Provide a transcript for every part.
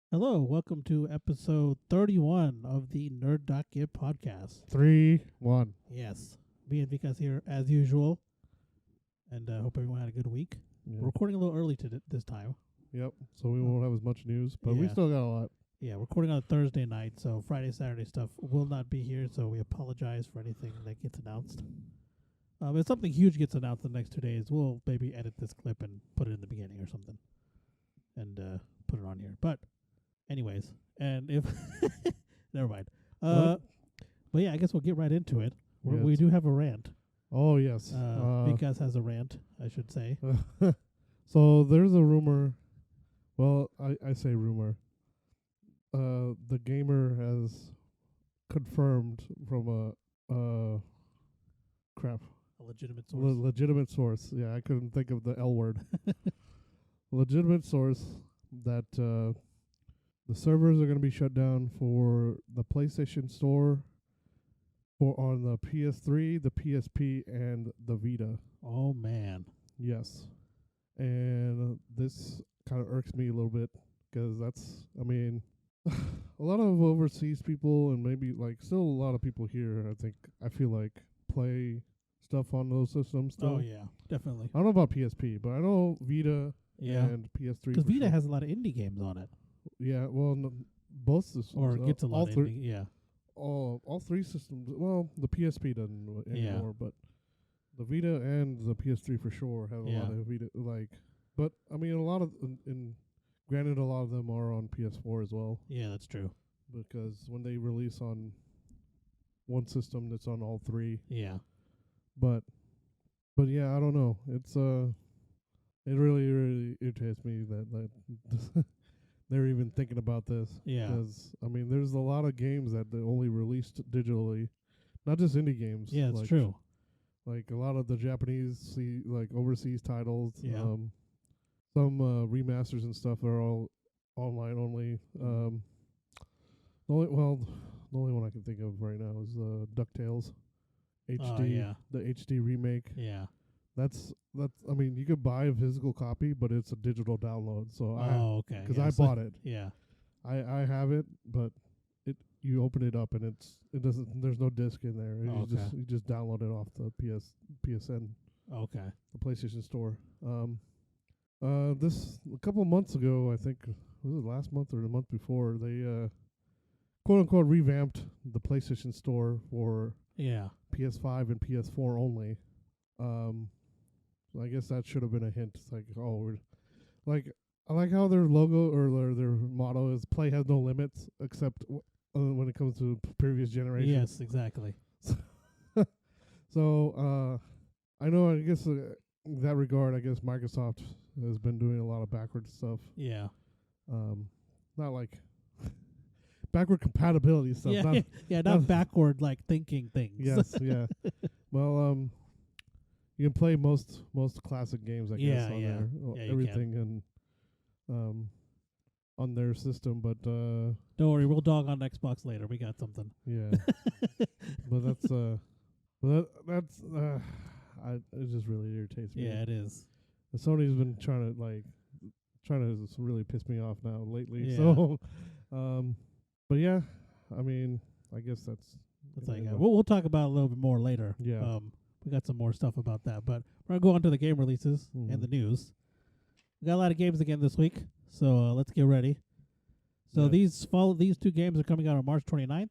Hello, welcome to episode 31 of the Nerd.get podcast. 3-1. Yes, me and Vikas here as usual, and hope everyone had a good week. Yeah. We're recording a little early this time. Yep. So we won't have as much news, but we Yeah. still got a lot. Yeah, we're recording on a Thursday night, so Friday, Saturday stuff will not be here, so we apologize for anything that gets announced. If something huge gets announced in the next 2 days, we'll maybe edit this clip and put it in the beginning or something, and put it on here. But anyways, and if never mind. But yeah, I guess we'll get right into it. We do have a rant. Oh, yes. Vikas has a rant, I should say. So there's a rumor. Well, I say rumor. The gamer has confirmed from a crap. A legitimate source. Legitimate source. Yeah, I couldn't think of the L word. Legitimate source that the servers are going to be shut down for the PlayStation Store, for on the PS3, the PSP, and the Vita. Oh man. Yes, and this kind of irks me a little bit because a lot of overseas people and maybe still a lot of people here. I feel like play stuff on those systems. Still. Oh yeah, definitely. I don't know about PSP, but I know Vita and PS3. Because Vita has a lot of indie games on it. Yeah, well, both systems. Or gets a lot of indie, yeah. All three systems. Well, the PSP doesn't anymore, but the Vita and the PS3 for sure have a lot of Vita. But a lot of granted, a lot of them are on PS4 as well. Yeah, that's true. Because when they release on one system, it's on all three. Yeah. But yeah, I don't know. It's it really irritates me that they're even thinking about this. Yeah. Because there's a lot of games that they only released digitally, not just indie games. Yeah, it's true. Like a lot of the Japanese overseas titles. Yeah. Some remasters and stuff are all online only. The only one I can think of right now is DuckTales HD. The HD remake. Yeah. That's you could buy a physical copy, but it's a digital download. So okay. Because I bought it. Yeah. I have it, but you open it up and it doesn't. There's no disc in there. You just download it off the PSN. Okay. The PlayStation Store. This a couple of months ago, I think was it last month or the month before, they quote unquote revamped the PlayStation Store for PS5 and PS4 only. I guess that should have been a hint. It's I like how their logo or their motto is "Play has no limits," except when it comes to previous generations. Yes, exactly. So I know. I guess in that regard, I guess Microsoft has been doing a lot of backward stuff. Yeah. Not like backward compatibility stuff. Yeah, not backward thinking things. Yes, yeah. Well, you can play most classic games, I guess, on there. Yeah, everything and on their system, but don't worry, we'll dog on Xbox later. We got something. Yeah. But it just really irritates me. Yeah, it is. And Sony's been trying to really piss me off now lately. Yeah. So, but yeah, I guess that's all you got. We'll talk about it a little bit more later. Yeah. We got some more stuff about that, but we're gonna go on to the game releases and the news. We got a lot of games again this week, so let's get ready. So these two games are coming out on March 29th.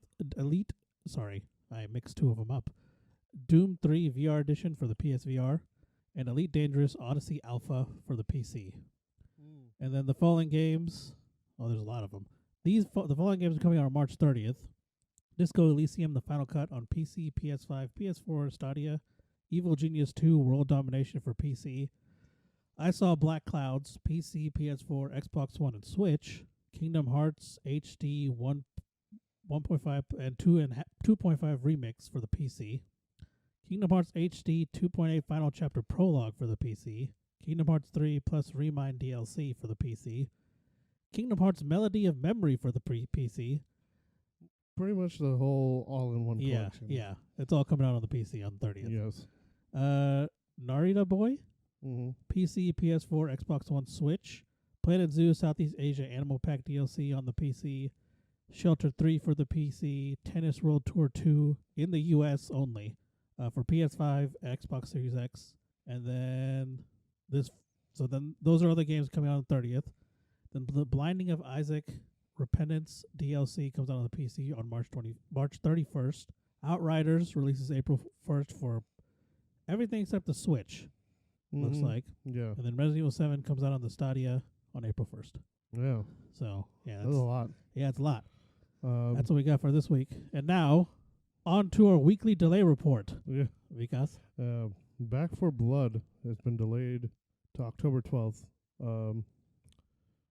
I mixed two of them up. Doom 3 VR Edition for the PSVR, and Elite Dangerous Odyssey Alpha for the PC. And then the following games, there's a lot of them. The following games are coming out on March 30th. Disco Elysium, the Final Cut on PC, PS5, PS4, Stadia. Evil Genius 2, World Domination for PC. I Saw Black Clouds, PC, PS4, Xbox One, and Switch. Kingdom Hearts HD 1.5 and 2.5 Remix for the PC. Kingdom Hearts HD 2.8 Final Chapter Prologue for the PC. Kingdom Hearts 3 plus Remind DLC for the PC. Kingdom Hearts Melody of Memory for the PC. Pretty much the whole all-in-one collection. Yeah. It's all coming out on the PC on the 30th. Yes. Narita Boy, Mm-hmm. PC, PS4, Xbox One, Switch, Planet Zoo Southeast Asia Animal Pack DLC on the PC. Shelter 3 for the PC. Tennis World Tour 2 in the US only for PS5, Xbox Series X. And then those are other games coming out on the 30th. Then The Blinding of Isaac Repentance DLC comes out on the PC on March 31st. Outriders releases April 1st for everything except the Switch, looks like. Yeah. And then Resident Evil 7 comes out on the Stadia on April 1st. Yeah. So, yeah. That's a lot. Yeah, it's a lot. That's what we got for this week. And now, on to our weekly delay report. Yeah. Vikas? Back 4 Blood has been delayed to October 12th.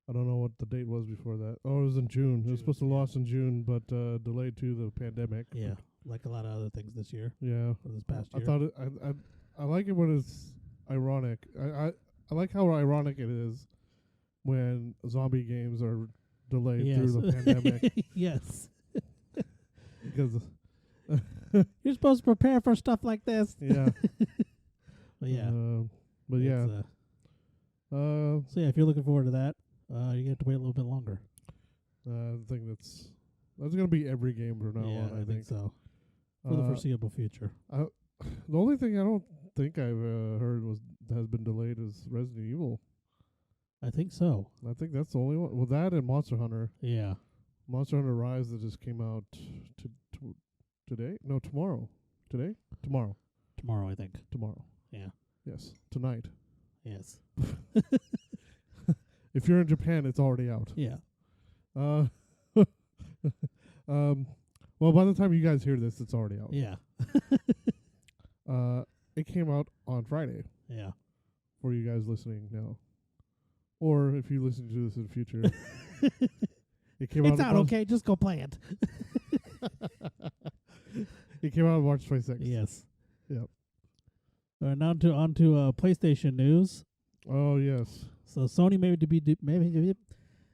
I don't know what the date was before that. Oh, it was in June. It was supposed to launch in June, but delayed to the pandemic. Yeah, like a lot of other things this year. Yeah. Or this past year. I thought I like it when it's ironic. I like how ironic it is when zombie games are delayed through the pandemic. Yes. Because you're supposed to prepare for stuff like this. Yeah. But yeah. But yeah. So yeah, if you're looking forward to that, you have to wait a little bit longer. I think that's gonna be every game from now on. I think so. For the foreseeable future. The only thing I don't think I've heard has been delayed is Resident Evil. I think so. I think that's the only one. Well, that and Monster Hunter. Yeah. Monster Hunter Rise that just came out today? No, tomorrow. Today? Tomorrow. Tomorrow, I think. Tomorrow. Yeah. Yes. Tonight. Yes. If you're in Japan, it's already out. Yeah. Well, by the time you guys hear this, it's already out. Yeah. It came out on Friday. Yeah. For you guys listening now. Or if you listen to this in the future. It's out, okay? Just go play it. It came out on March 26th. Yes. Yep. Now on to PlayStation news. Oh, yes. So Sony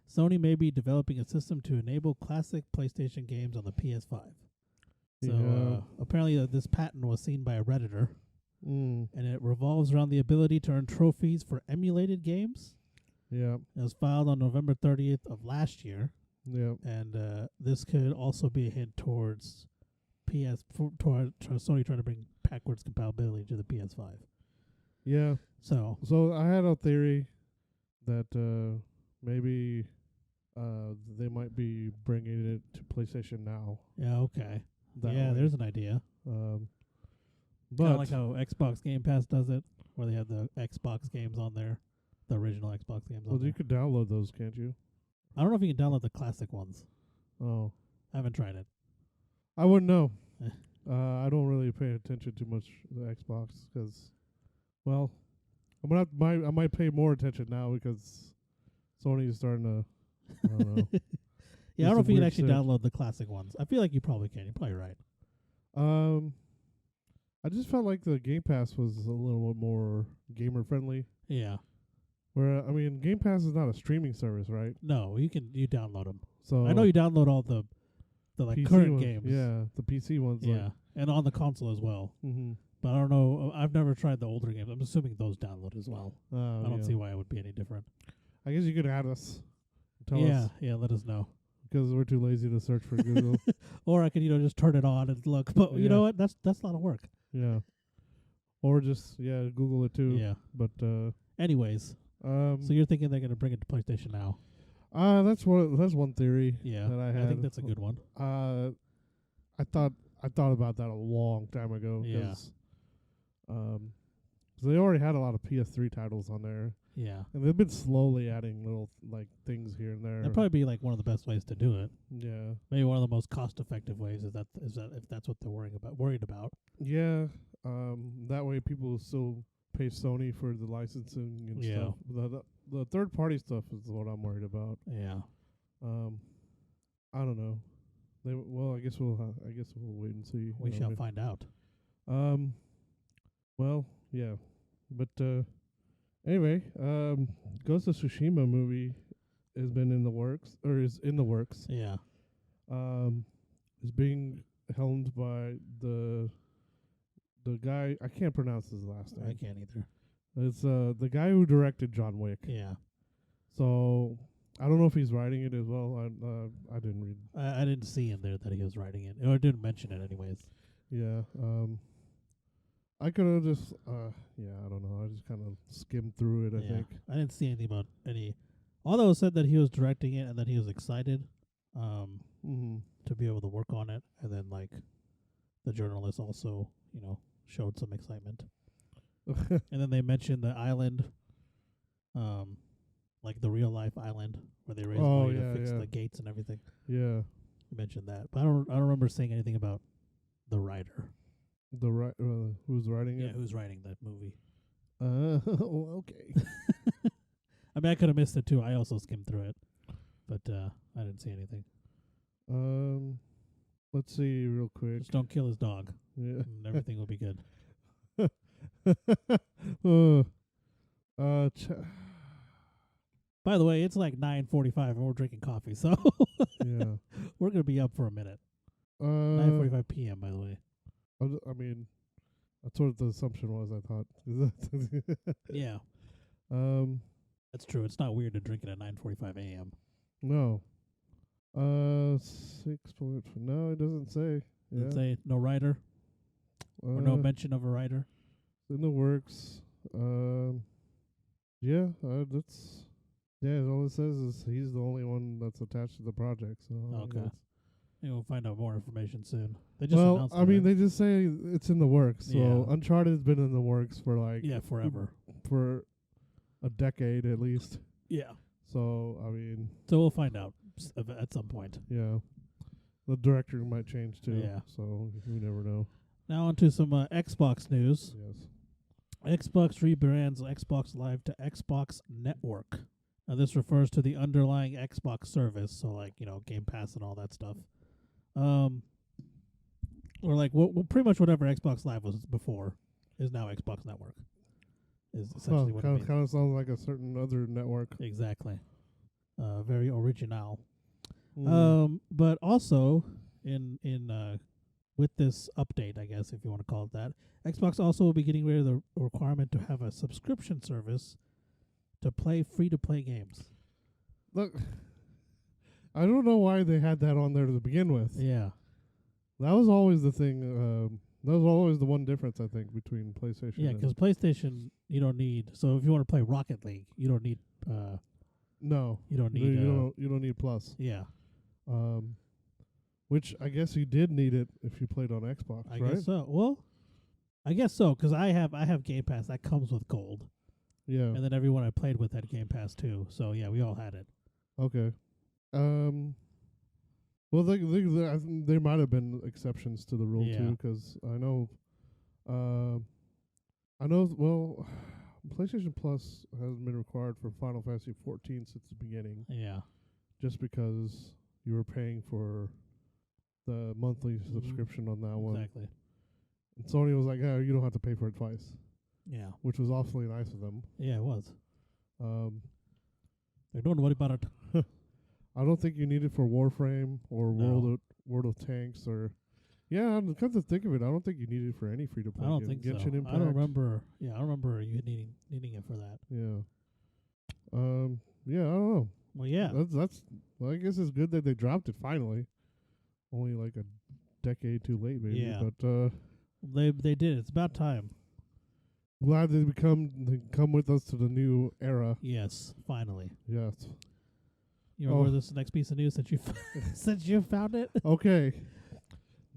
Sony may be developing a system to enable classic PlayStation games on the PS5. So apparently this patent was seen by a Redditor, and it revolves around the ability to earn trophies for emulated games. Yeah. It was filed on November 30th of last year. Yeah. And this could also be a hint towards Sony trying to bring backwards compatibility to the PS5. Yeah. So I had a theory that maybe they might be bringing it to PlayStation Now. Yeah, okay. There's an idea. But kind of like how Xbox Game Pass does it, where they have the Xbox games on there, the original Xbox games on there. Well, you could download those, can't you? I don't know if you can download the classic ones. Oh. I haven't tried it. I wouldn't know. I don't really pay attention too much to the Xbox because, well, I might pay more attention now because Sony is starting to, I don't know. Yeah, I don't know if you can actually download the classic ones. I feel like you probably can. You're probably right. I just felt like the Game Pass was a little bit more gamer friendly. Yeah. Where Game Pass is not a streaming service, right? No, you download them. So I know you download all the like PC current ones, games. Yeah, the PC ones. Yeah, and on the console as well. Mm-hmm. But I don't know. I've never tried the older games. I'm assuming those download as well. I don't see why it would be any different. I guess you could add us. Tell us. Yeah, let us know. Because we're too lazy to search for Google. Or I could, just turn it on and look. But you know what? That's a lot of work. Yeah. Or just Google it too. Yeah. But anyways, so you're thinking they're gonna bring it to PlayStation Now? That's one theory. Yeah, that I had. I think that's a good one. I thought about that a long time ago. Yeah. Cause they already had a lot of PS3 titles on there. Yeah. And they've been slowly adding little things here and there. That'd probably be like one of the best ways to do it. Yeah. Maybe one of the most cost-effective ways is that if that's what they're worried about. Yeah. That way people still pay Sony for the licensing and stuff. The third party stuff is what I'm worried about. Yeah. I don't know. I guess we'll wait and see. We shall find out. Well, yeah. But anyway, Ghost of Tsushima movie has been in the works or is in the works. Yeah. Is being helmed by the guy, I can't pronounce his last name. I can't either. It's the guy who directed John Wick. Yeah. So I don't know if he's writing it as well. I didn't read. I didn't see in there that he was writing it, or didn't mention it anyways. Yeah. I could have just. Yeah. I don't know. I just kind of skimmed through it. I think. I didn't see anything about any. Although it said that he was directing it and that he was excited, to be able to work on it, and then like, the journalist also, showed some excitement. And then they mentioned the island, like the real life island where they raised money to fix the gates and everything. Yeah. You mentioned that, but I don't remember saying anything about the writer. Who's writing it? Yeah, who's writing that movie? Okay. I mean, I could have missed it too. I also skimmed through it, but I didn't see anything. Let's see real quick. Just don't kill his dog. Yeah. And everything will be good. By the way, it's like 9:45 and we're drinking coffee, so yeah, we're gonna be up for a minute. 9:45 p.m. By the way. I mean, that's what the assumption was. I thought. Yeah. That's true. It's not weird to drink it at 9:45 a.m. No. 6 point. No, it doesn't say. Yeah. Doesn't say no writer or no mention of a writer. In the works. Yeah. That's. Yeah. All it says is he's the only one that's attached to the project. So okay. We'll find out more information soon. They just announced I mean, they just say it's in the works. So Yeah. Uncharted's been in the works for like forever. For a decade at least. Yeah. So I mean. So we'll find out at some point. Yeah. The director might change too. Yeah. So we never know. Now on to some Xbox news. Yes. Xbox rebrands Xbox Live to Xbox Network. Now this refers to the underlying Xbox service, so like, Game Pass and all that stuff. Or like pretty much whatever Xbox Live was before is now Xbox Network. Is essentially what it means. Kind of sounds like a certain other network. Exactly. Very original. But also in with this update, I guess if you want to call it that, Xbox also will be getting rid of the requirement to have a subscription service to play free-to-play games. Look, I don't know why they had that on there to begin with. Yeah. That was always the thing. That was always the one difference, I think, between PlayStation. Yeah, because PlayStation, you don't need. So if you want to play Rocket League, you don't need. No, you don't need. You don't need Plus. Yeah. Which I guess you did need it if you played on Xbox, right? I guess so. Well, I guess so, because I have Game Pass that comes with gold. Yeah. And then everyone I played with had Game Pass too. So yeah, we all had it. Okay. Well, there might have been exceptions to the rule too, because I know. Well, PlayStation Plus hasn't been required for Final Fantasy 14 since the beginning. Yeah. Just because you were paying for the monthly subscription on that one. Exactly. And Sony was like, "Yeah, you don't have to pay for it twice." Yeah. Which was awfully nice of them. Yeah, it was. They don't worry about it. I don't think you need it for Warframe or World of Tanks or. Yeah, come to think of it, I don't think you need it for any free to play. I don't think Genshin so. Impact. I don't remember. Yeah, I don't remember you needing it for that. Yeah. Yeah, I don't know. Well, yeah. That's. Well, I guess it's good that they dropped it finally. Only like a decade too late, maybe. Yeah. But they did. It's about time. Glad they come with us to the new era. Yes, finally. Yes. You remember this next piece of news since you since you found it? Okay.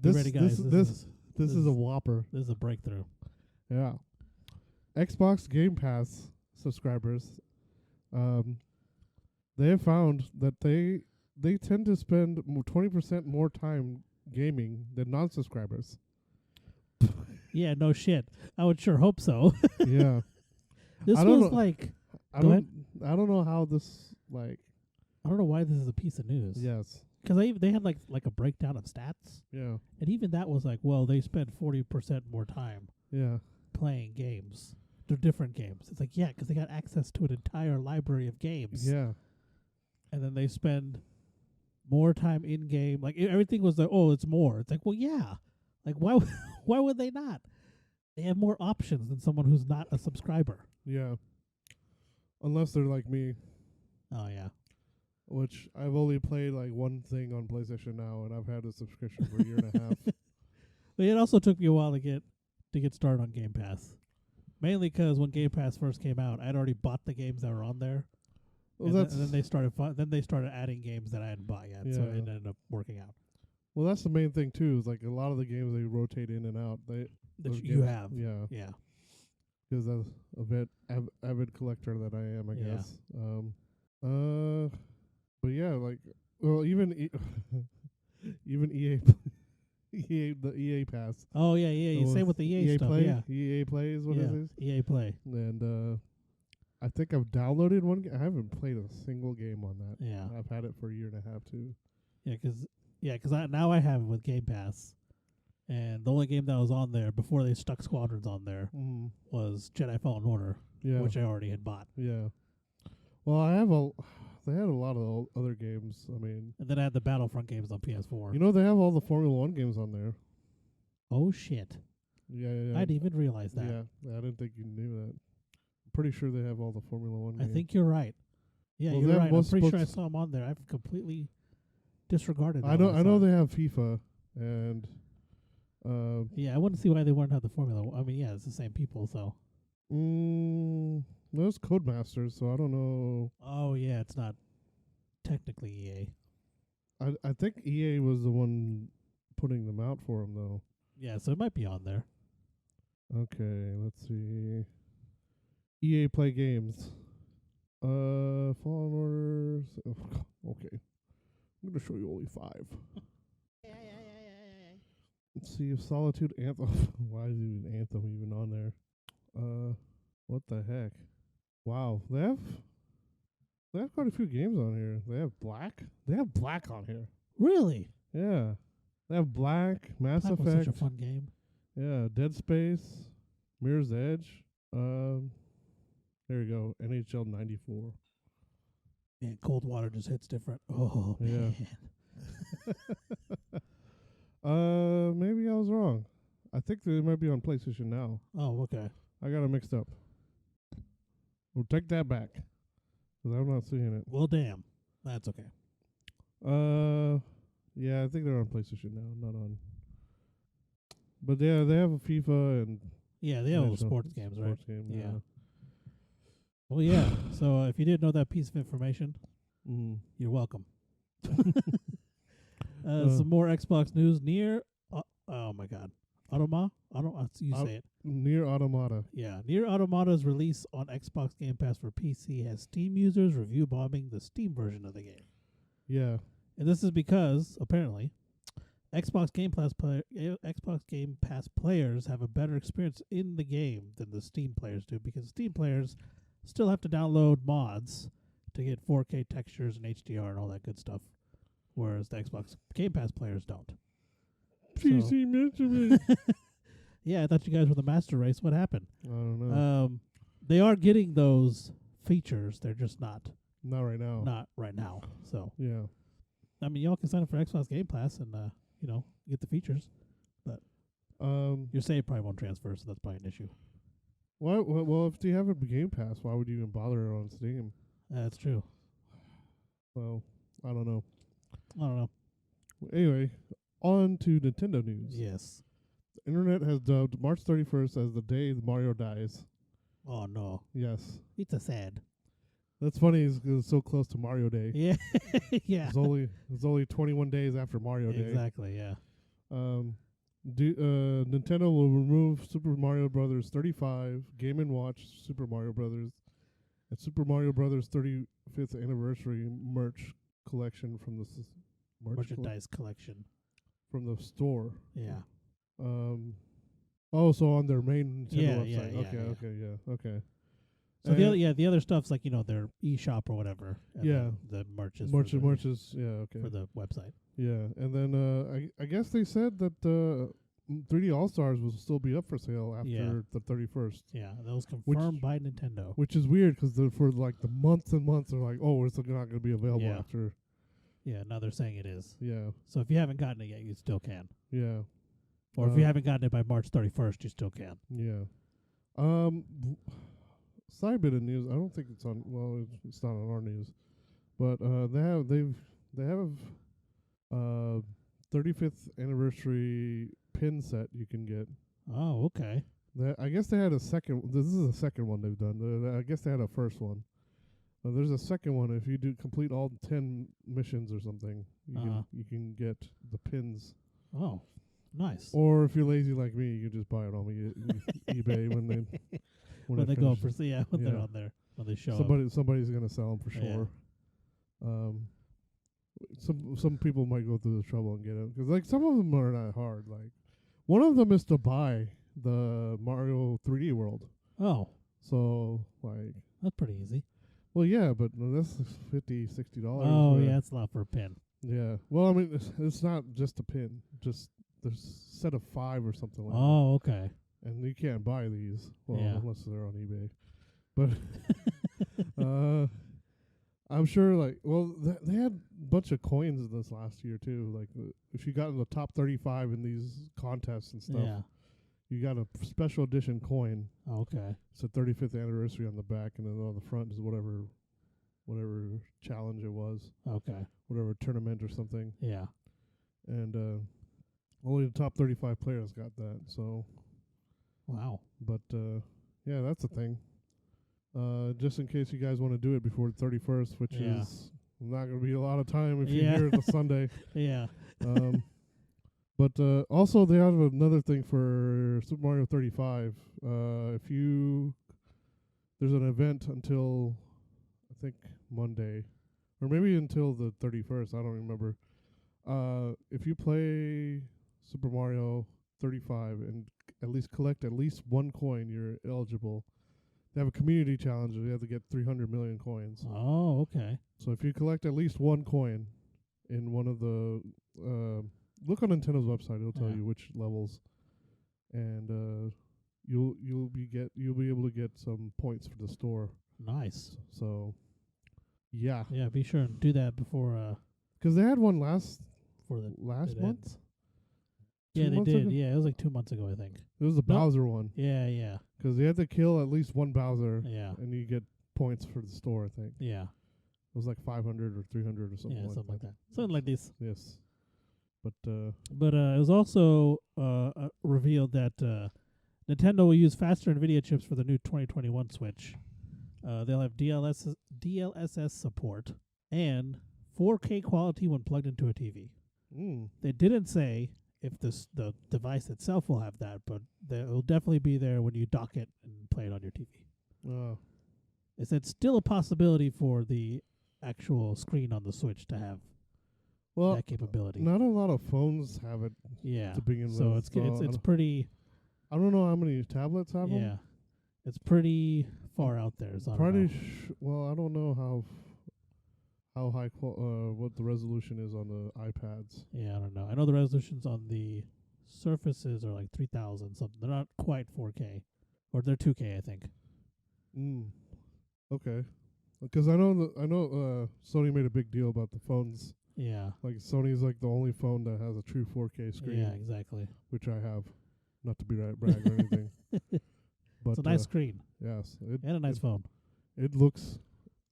Get ready, guys. This is a whopper. This is a breakthrough. Yeah. Xbox Game Pass subscribers, they have found that they tend to spend 20% more time gaming than non-subscribers. Yeah, no shit. I would sure hope so. Yeah. This was like. I don't know how this like. I don't know why this is a piece of news. Yes. Because they had like a breakdown of stats. Yeah. And even that was like, well, they spend 40% more time. Yeah. Playing games. They're different games. It's like, yeah, because they got access to an entire library of games. Yeah. And then they spend more time in game. Like everything was like, oh, it's more. It's like, well, yeah. Like why would they not? They have more options than someone who's not a subscriber. Yeah. Unless they're like me. Oh yeah. which I've only played like one thing on PlayStation now, and I've had a subscription for a year and a half. But it also took me a while to get started on Game Pass. Mainly because when Game Pass first came out, I'd already bought the games that were on there. Well, And then they started adding games that I hadn't bought yet, so Yeah. it ended up working out. well, that's the main thing too. Is like a lot of the games they rotate in and out. That Those you games- have. yeah, Yeah. because I'm a bit avid collector that I am, I Yeah. guess. But yeah, like, well, even even EA, the EA Pass. Oh yeah, yeah. You Oh, say with the EA stuff, Play, yeah. EA Play is what yeah. it is. EA Play. And I think I've downloaded one. I haven't played a single game on that. Yeah. I've had it for a year and a half too. Yeah, because now I have it with Game Pass, and the only game that was on there before they stuck Squadrons on there was Jedi Fallen Order, Yeah, which I already had bought. yeah. Well, they had a lot of other games. I mean, And then I had the Battlefront games on PS4. you know, they have all the Formula One games on there. Oh shit! Yeah. I didn't even realize that. Yeah, I didn't think you knew that. I'm pretty sure they have all the Formula One I games. think you're right. Yeah, Well, you're that right. I'm was pretty sure I supposed- saw them on there. I've completely disregarded that. I know. when I saw know it. they have FIFA and. Yeah, I wouldn't see why they wouldn't have the Formula. I mean, yeah, it's the same people, so. Those Codemasters, so I don't know. Oh yeah, it's not technically EA. I think EA was the one putting them out for them, though. Yeah, so it might be on there. Okay, let's see. EA Play Games. Fallen Order. Okay. I'm going to show you only 5. Let's see if Solitude Anthem. Why is even Anthem even on there? What the heck? Wow, they have quite a few games on here. They have Black. They have Black on here. Really? Yeah. They have Black, Mass That was Effect. such a fun game. Yeah, Dead Space, Mirror's Edge. There you go. NHL 94. Man, Cold Water just hits different. Oh Yeah. man. Maybe I was wrong. I think they might be on PlayStation Now. Oh, okay. I got it mixed up. We'll take that back, 'cause I'm not seeing it. Well, damn. That's okay. Yeah, I think they're on PlayStation Now, not on. But yeah, they have a FIFA and Yeah, they have all the national sports games, right? sports game, Yeah. yeah. Well, yeah. So if you didn't know that piece of information, Mm. you're welcome. Some more Xbox news. Oh my God. You say it. Near Automata. Yeah. Near Automata's release on Xbox Game Pass for PC has Steam users review bombing the Steam version of the game. Yeah. And this is because, apparently, Xbox Game Pass players have a better experience in the game than the Steam players do, because Steam players still have to download mods to get 4K textures and HDR and all that good stuff, whereas the Xbox Game Pass players don't. PC Benjamin. Yeah, I thought you guys were the master race. What happened? I don't know. They are getting those features. They're just not Not right now. right now. So, Yeah. I mean, y'all can sign up for Xbox Game Pass and, get the features. You're saying it probably won't transfer, so that's probably an issue. Well, if you have a Game Pass, why would you even bother on Steam? That's true. Well, I don't know. I don't know. Anyway, on to Nintendo news. Yes. The internet has dubbed March 31st as the day Mario dies. Oh, no. Yes. It's a sad. That's funny. It's so close to Mario Day. Yeah. Yeah. It's only 21 days after Mario Day. Exactly, yeah. Nintendo will remove Super Mario Brothers 35, Game & Watch Super Mario Brothers, and Super Mario Brothers 35th anniversary merch collection from the Merchandise collection. from the store. Yeah. So on their main Nintendo Yeah, website. Okay. So the other stuff's like, their eShop or whatever. And Yeah. then the merch is Okay. for the website. Yeah, and then I guess they said that 3D All Stars will still be up for sale after the 31st. Yeah, that was confirmed by Nintendo. Which is weird because for like the months and months they're like, oh, it's not going to be available after. Yeah, now they're saying it is. Yeah. So if you haven't gotten it yet, you still can. Yeah. Or if you haven't gotten it by March 31st, you still can. Yeah. Side bit of news. I don't think it's on. Well, it's not on our news. But they have 35th anniversary pin set you can get. Oh, okay. I guess they had a second. This is the second one they've done. I guess they had a first one. There's a second one. If you do complete all 10 missions or something, you can get the pins. Oh, nice. Or if you're lazy like me, you can just buy it on eBay when they go for when they're on there, when they show somebody's gonna sell them for sure. Some people might go through the trouble and get them because like some of them are not hard. Like one of them is to buy the Mario 3D World. Oh, so like that's pretty easy. Well, yeah, but that's $50, $60. Oh, yeah, that's a lot for a pin. Yeah. Well, I mean, it's not just a pin. Just there's a set of 5 or something like that. Oh, okay. And you can't buy these, unless they're on eBay. But I'm sure, like, they had a bunch of coins this last year too. Like, if you got in the top 35 in these contests and stuff, you got a special edition coin. Oh, okay. It's a 35th anniversary on the back, and then on the front is whatever challenge it was. Okay. Whatever tournament or something. Yeah. And only the top 35 players got that. So. Wow. But yeah, that's a thing. Just in case you guys want to do it before the 31st, which is not going to be a lot of time if you're here on Sunday. Yeah. But also they have another thing for Super Mario 35. There's an event until I think Monday, or maybe until the 31st. I don't remember. If you play Super Mario 35 and at least collect at least 1 coin, you're eligible. They have a community challenge. You have to get 300 million coins. Oh, okay. So if you collect at least 1 coin in one of the look on Nintendo's website, it'll tell you which levels, and you'll be able to get some points for the store. Nice. So, yeah. Yeah, be sure and do that before. Because they had one last month. Yeah, they did. Yeah, it was like 2 months ago, I think. It was the Bowser one. Yeah, yeah. Because you had to kill at least 1 Bowser. Yeah. And you get points for the store, I think. Yeah. It was like 500 or 300 or something. Yeah, something like that. Something like this. Yes. But it was also revealed that Nintendo will use faster NVIDIA chips for the new 2021 Switch. They'll have DLSS support and 4K quality when plugged into a TV. They didn't say if the device itself will have that, but it will definitely be there when you dock it and play it on your TV. They said still a possibility for the actual screen on the Switch to have that capability. Not a lot of phones have it. Yeah. To begin with. So it's pretty. I don't know how many tablets have them. Yeah. It's pretty far out there. So I don't know how high what the resolution is on the iPads. Yeah, I don't know. I know the resolutions on the Surfaces are like 3,000 something. They're not quite 4K, or they're 2K, I think. Okay. Because I know Sony made a big deal about the phones. Yeah. Like Sony's like the only phone that has a true 4K screen. Yeah, exactly. Which I have, not to be brag or anything. But it's a nice screen. Yes. And a nice phone.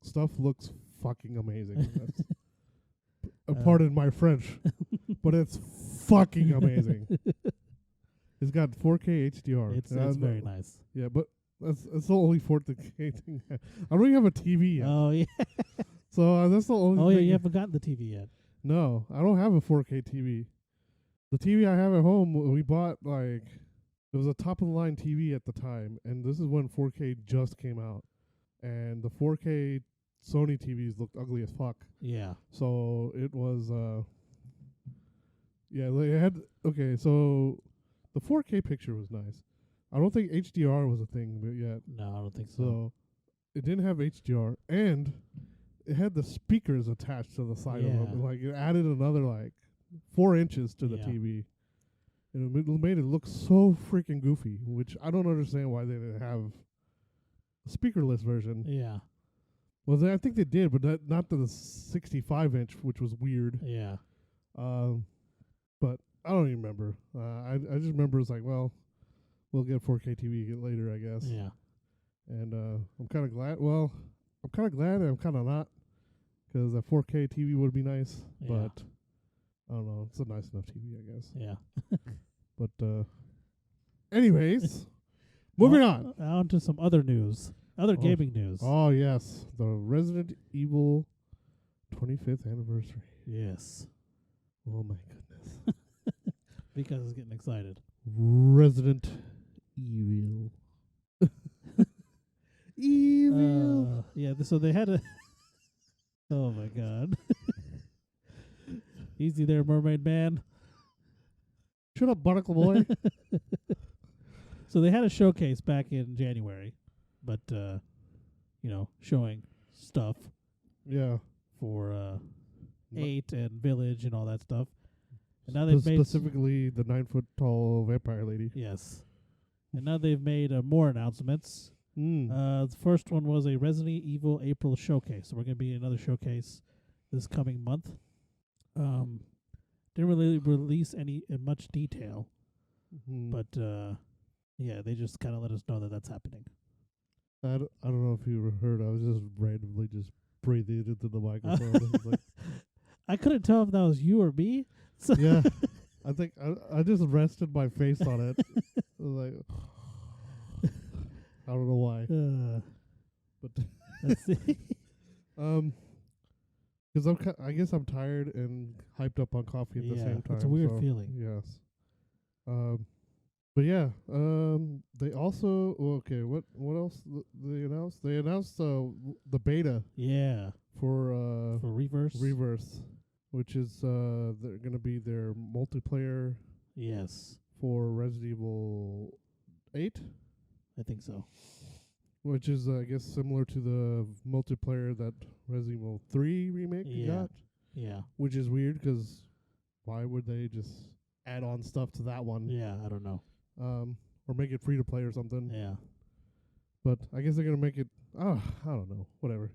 Stuff looks fucking amazing. Pardon my French, but it's fucking amazing. It's got 4K HDR. It's very nice. Yeah, but that's the only 4K thing. I don't even have a TV yet. Oh yeah. So that's the only. Oh yeah, you haven't gotten the TV yet. No, I don't have a 4K TV. The TV I have at home, we bought it was a top of the line TV at the time, and this is when 4K just came out, and the 4K Sony TVs looked ugly as fuck. Yeah. So it was they had so the 4K picture was nice. I don't think HDR was a thing yet. No, I don't think so. So it didn't have HDR, and it had the speakers attached to the side of them. Like it added another 4 inches to the TV. And it made it look so freaking goofy, which I don't understand why they didn't have a speakerless version. Yeah. Well, I think they did, but not the 65-inch, which was weird. Yeah. But I don't even remember. I just remember it's like, well, we'll get 4K TV later, I guess. Yeah. And I'm kind of glad. Well, I'm kind of glad and I'm kind of not. because a 4K TV would be nice, Yeah. but I don't know. It's a nice enough TV, I guess. Yeah. But anyways, moving on. On to some other news. Other gaming news. Oh yes, the Resident Evil 25th anniversary. Yes. Oh my goodness. Because it's getting excited. Resident Evil. Evil. Yeah, so they had a... Oh, my God. Easy there, Mermaid Man. Shut up, Barnacle Boy. So they had a showcase back in January, but, showing stuff Yeah. for 8 and Village and all that stuff. And now they've made... Specifically the 9-foot-tall vampire lady. Yes. And now they've made more announcements. The first one was a Resident Evil April showcase. So we're going to be in another showcase this coming month. Didn't really release any in much detail, but yeah, they just kind of let us know that that's happening. I don't know if you heard. I was just randomly just breathing into the microphone. Like, I couldn't tell if that was you or me. So yeah, I think I just rested my face on it. I was like, I don't know why, but let's see. Because I guess I'm tired and hyped up on coffee at the same time. It's a weird feeling. Yes. But yeah. They also what else they announced? They announced the beta. Yeah. For Reverse. Reverse, which is they're gonna be their multiplayer. Yes. For Resident Evil 8. I think so. Which is, I guess, similar to the multiplayer that Resident Evil 3 remake got. Yeah. Which is weird, because why would they just add on stuff to that one? Yeah, I don't know. Or make it free to play or something. Yeah. But I guess they're going to make it... I don't know. Whatever.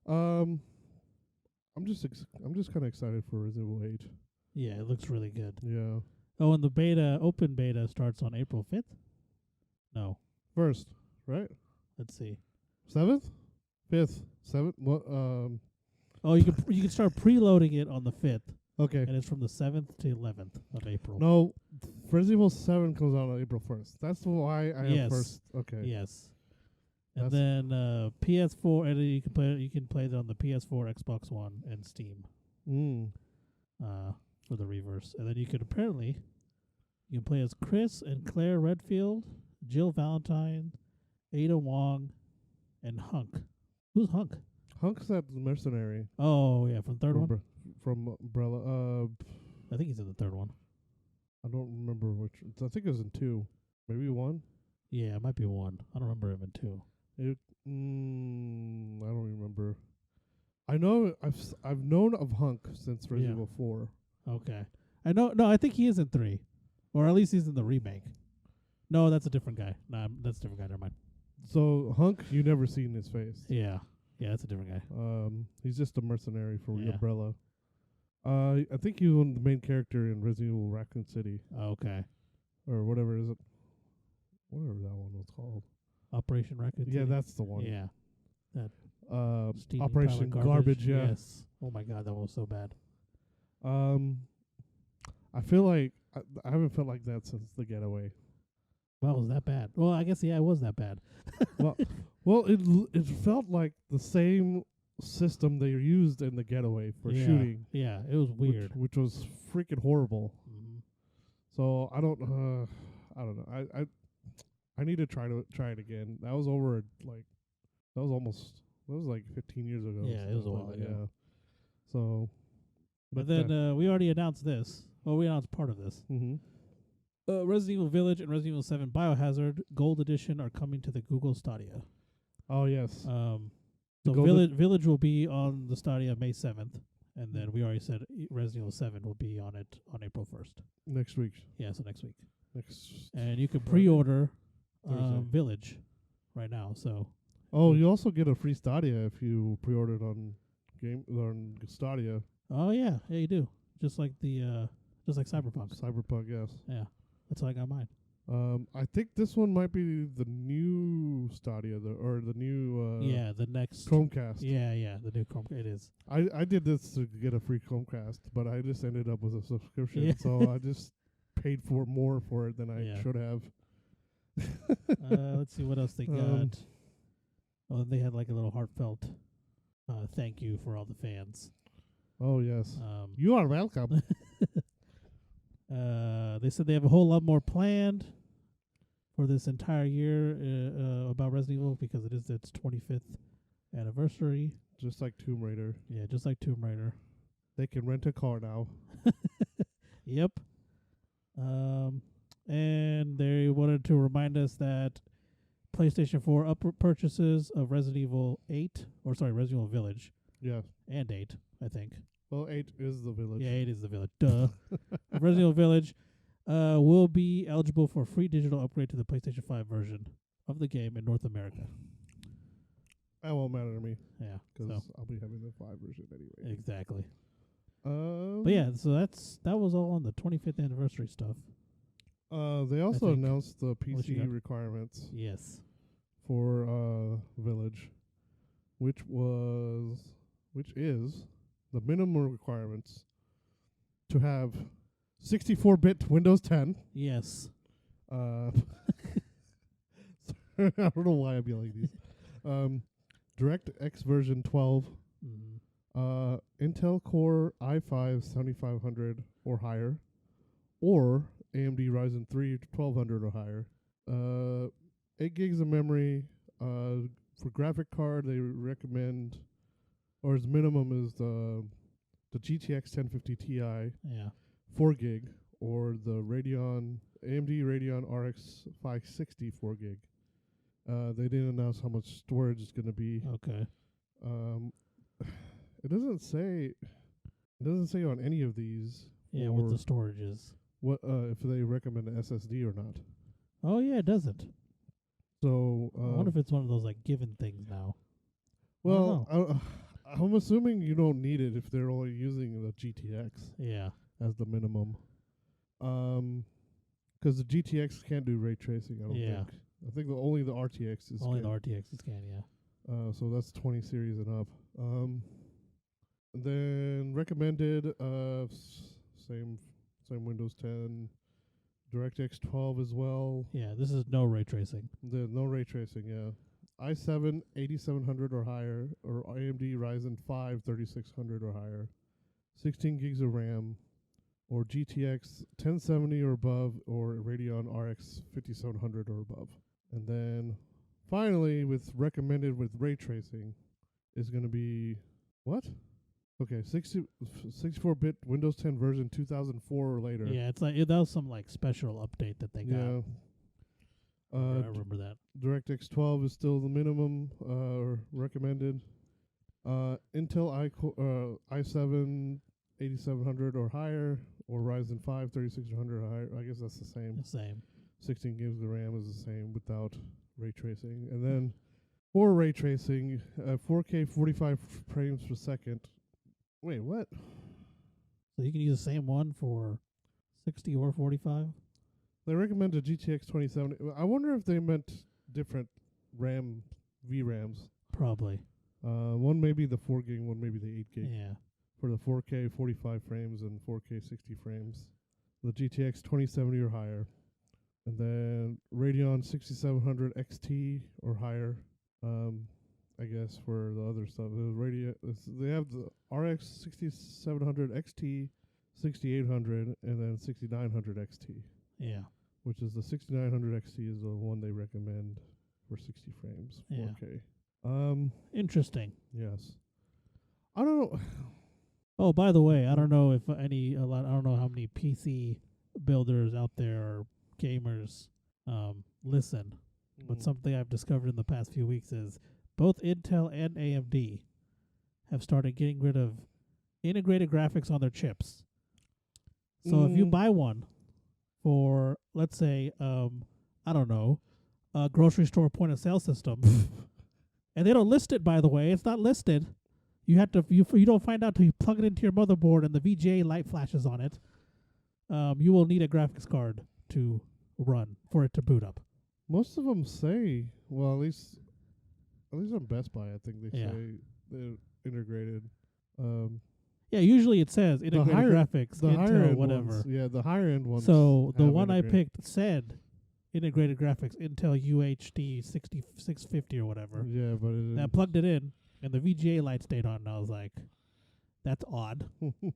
I'm just kind of excited for Resident Evil 8. Yeah, it looks really good. Yeah. Oh, and the open beta starts on April 5th? No. 1st, right? Let's see. 7th? 5th? 7th? What? Oh, you can start preloading it on the 5th. Okay. And it's from the 7th to 11th of April. No, Resident Evil 7 comes out on April 1st. That's why I have first. Okay. Yes. And then PS4, and you can play it on the PS4, Xbox One, and Steam. For the Reverse. And then you can play as Chris and Claire Redfield, Jill Valentine, Ada Wong, and Hunk. Who's Hunk? Hunk's that mercenary. Oh, yeah, from the third one? From Umbrella. I think he's in the third one. I don't remember which. I think it was in 2. Maybe 1? Yeah, it might be 1. I don't remember him in 2. I don't remember. I know I've known of Hunk since Resident Evil 4. Okay. I think he is in 3. Or at least he's in the remake. No, that's a different guy. Nah, that's a different guy. Never mind. So Hunk, you never seen his face. Yeah. Yeah, that's a different guy. He's just a mercenary for Umbrella. I think he was the main character in Resident Evil Raccoon City. Okay. Or whatever is it? Whatever that one was called. Operation Raccoon City? Yeah, that's the one. Yeah. That Operation Garbage, yeah. Yes. Oh my God, that was so bad. I feel like I haven't felt like that since The Getaway. Well, was that bad? Well, I guess, it was that bad. well, it felt like the same system they used in The Getaway for shooting. Yeah, it was weird. Which was freaking horrible. Mm-hmm. So I don't know. I need to try it again. That was like 15 years ago. Yeah, it was a while ago. Yeah. So. But then we already announced this. Well, we announced part of this. Mm-hmm. Resident Evil Village and Resident Evil 7 Biohazard Gold Edition are coming to the Google Stadia. Oh, yes. So Village will be on the Stadia May 7th, and then we already said Resident Evil 7 will be on it on April 1st. Next week. Yeah, so next week. And you can pre-order Village right now. So. Oh, you also get a free Stadia if you pre-order it on Stadia. Oh yeah, you do. Just like Cyberpunk. Cyberpunk, yes. Yeah, that's how I got mine. I think this one might be the new Stadia, or the new the next Chromecast. Yeah, the new Chromecast. It is. I did this to get a free Chromecast, but I just ended up with a subscription, Yeah. so I just paid more for it than I should have. Let's see what else they got. Oh, they had like a little heartfelt thank you for all the fans. Oh yes, you are welcome. They said they have a whole lot more planned for this entire year about Resident Evil because it is its 25th anniversary. Just like Tomb Raider. Yeah, just like Tomb Raider. They can rent a car now. Yep. And they wanted to remind us that PlayStation 4 purchases of Resident Evil Resident Evil Village. Yeah. And 8, I think. Well, 8 is the Village. Yeah, 8 is the Village. Duh. Resident Evil Village will be eligible for a free digital upgrade to the PlayStation 5 version of the game in North America. That won't matter to me. Yeah. Because I'll be having the 5 version anyway. Exactly. But yeah, so that was all on the 25th anniversary stuff. They also announced the PC requirements. Yes. For Village, which is the minimum requirements to have 64-bit Windows 10. Yes. I don't know why I'm yelling these. DirectX version 12. Intel Core i5 7500 or higher, or AMD Ryzen 3 1200 or higher. 8 gigs of memory. For graphic card, they recommend, or as minimum is the GTX 1050 Ti. Yeah. 4 gig, or the AMD Radeon RX 560 4 gig. They didn't announce how much storage is going to be. Okay. It doesn't say on any of these. Yeah, what the storage is. What if they recommend an SSD or not? Oh yeah, it doesn't. So I wonder if it's one of those like given things now. Well, I'm assuming you don't need it if they're only using the GTX. Yeah. As the minimum. Because the GTX can't do ray tracing. I don't think. I think only the RTX is. Only the RTXs can. Yeah. So that's 20 series and up. And then recommended same Windows 10, DirectX 12 as well. Yeah, this is no ray tracing. No ray tracing, yeah. i7 8700 or higher, or AMD Ryzen 5 3600 or higher. 16 gigs of RAM, or GTX 1070 or above, or Radeon RX 5700 or above. And then finally, recommended with ray tracing, is going to be what? Okay, 64-bit Windows 10 version 2004 or later. Yeah, it's like that was some like special update that they got. Yeah. I remember that. DirectX 12 is still the minimum recommended. Intel i7 8700 or higher, or Ryzen 5 3600 or higher. I guess that's the same. The same. 16 gigs of RAM is the same without ray tracing. And then for ray tracing, 4K 45 frames per second. Wait, what? So you can use the same one for 60 or 45? They recommend a GTX 2070. I wonder if they meant different VRAMs. Probably. One may be the 4 gig, one may be the 8 gig. Yeah. For the 4K 45 frames and 4K 60 frames. The GTX 2070 or higher. And then Radeon 6700 XT or higher. I guess for the other stuff. They have the RX 6700 XT, 6800, and then 6900 XT. Yeah. Which is the 6900 XT is the one they recommend for 60 frames, 4K. Interesting. Yes. I don't know. Oh, by the way, I don't know if I don't know how many PC builders out there or gamers listen, but something I've discovered in the past few weeks is both Intel and AMD have started getting rid of integrated graphics on their chips. So if you buy one for, let's say, I don't know, a grocery store point of sale system, and they don't list it, by the way, it's not listed. You have to you don't find out till you plug it into your motherboard and the VGA light flashes on it. You will need a graphics card to run for it to boot up. Most of them say, well, at least on Best Buy, I think they Yeah. say they're integrated. Yeah, usually it says integrated higher- graphics, The higher Intel, end whatever. ones, yeah, the higher end ones. So the have one I integrated. picked said integrated graphics, Intel UHD 6650 or whatever. Yeah, but And I plugged it in, and the VGA light stayed on, and I was like, that's odd.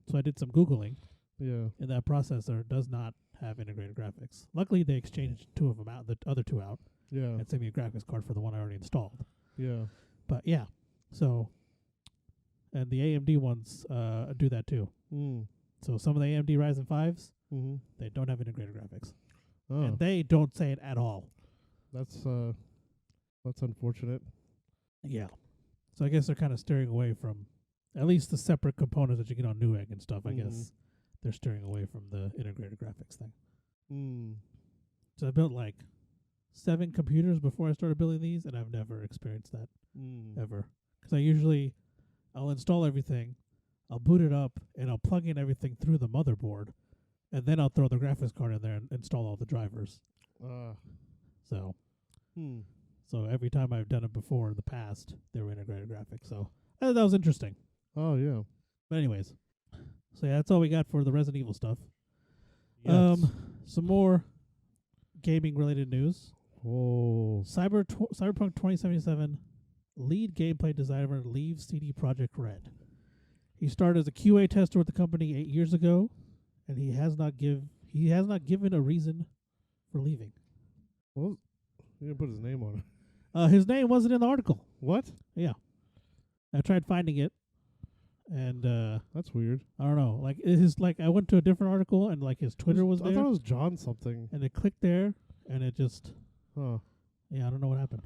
So I did some Googling, yeah, and that processor does not have integrated graphics. Luckily, they exchanged two of them out, the other two out, yeah, and sent me a graphics card for the one I already installed. yeah. But yeah, so, and the AMD ones do that too. So some of the AMD Ryzen 5s, Mm-hmm. they don't have integrated graphics. Oh, And they don't say it at all. that's unfortunate. Yeah. So I guess they're kind of steering away from at least the separate components that you get on Newegg and stuff. I guess they're steering away from the integrated graphics thing. So I built like 7 computers before I started building these, and I've never experienced that ever. Because I'll install everything, I'll boot it up, and I'll plug in everything through the motherboard, and then I'll throw the graphics card in there and install all the drivers. So every time I've done it before in the past, they were integrated graphics. So that was interesting. Oh yeah. But anyways, so yeah, that's all we got for the Resident Evil stuff. Yes. Some more gaming related news. Oh. Cyberpunk 2077 lead gameplay designer leaves CD Projekt Red. He started as a QA tester with the company 8 years ago, and he has not given a reason for leaving. Well, you didn't put his name on it. His name wasn't in the article. What? Yeah, I tried finding it, and That's weird. I don't know. Like I went to a different article, and like his Twitter was I there, thought it was John something. and it clicked there, and it just Huh. yeah, I don't know what happened.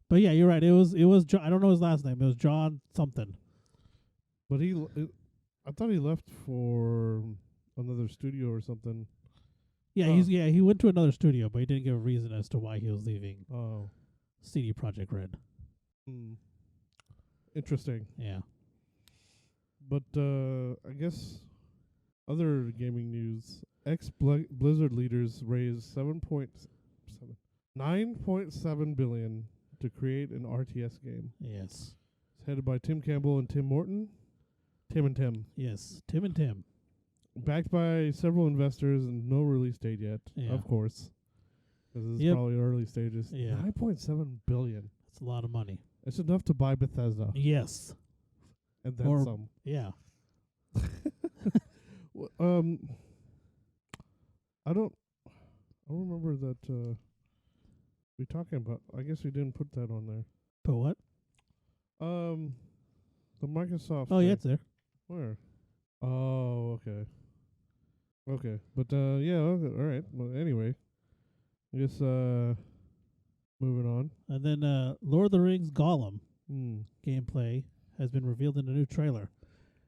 But yeah, you're right. It was John, I don't know his last name. It was John something. But I thought he left for another studio or something. Yeah, Oh. he went to another studio, but he didn't give a reason as to why he was leaving Oh. CD Projekt Red. Interesting. Yeah. But I guess other gaming news: Blizzard leaders raised 9.7 billion to create an RTS game. Yes. It's headed by Tim Campbell and Tim Morton. Tim and Tim. Yes. Tim and Tim. Backed by several investors and no release date yet, Yeah. of course. Because this is Yep. probably early stages. Yeah. 9.7 billion. That's a lot of money. It's enough to buy Bethesda. Yes. And then Or- some. Yeah. I don't remember that we talking about. I guess we didn't put that on there. But what? The Microsoft. Oh, yeah, thing. it's there. Where? Oh, okay. Okay, but yeah, okay, all right. Well, anyway, I guess moving on. And then Lord of the Rings Gollum Hmm. gameplay has been revealed in a new trailer.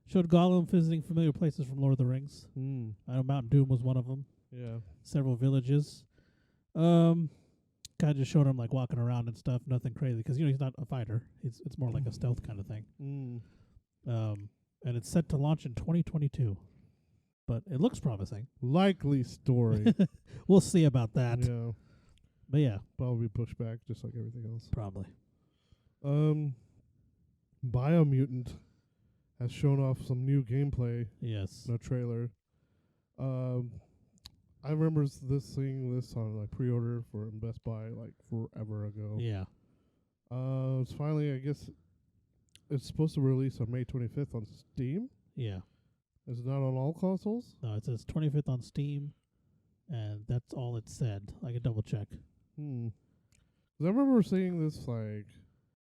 Showed Gollum visiting familiar places from Lord of the Rings. I know Mount Doom was one of them. Yeah. Several villages. Kind of just showed him like walking around and stuff. Nothing crazy because he's not a fighter. It's more like a stealth kind of thing. And it's set to launch in 2022. But it looks promising. Likely story. We'll see about that. Yeah. But yeah, Probably pushed back just like everything else. probably. Biomutant has shown off some new gameplay Yes. in a trailer. I remember seeing this on like pre-order for Best Buy like forever ago. Yeah. It's finally, I guess, it's supposed to release on May 25th on Steam. Yeah. Is it not on all consoles? No, it says 25th on Steam, and that's all it said. I can double check. 'Cause I remember seeing this like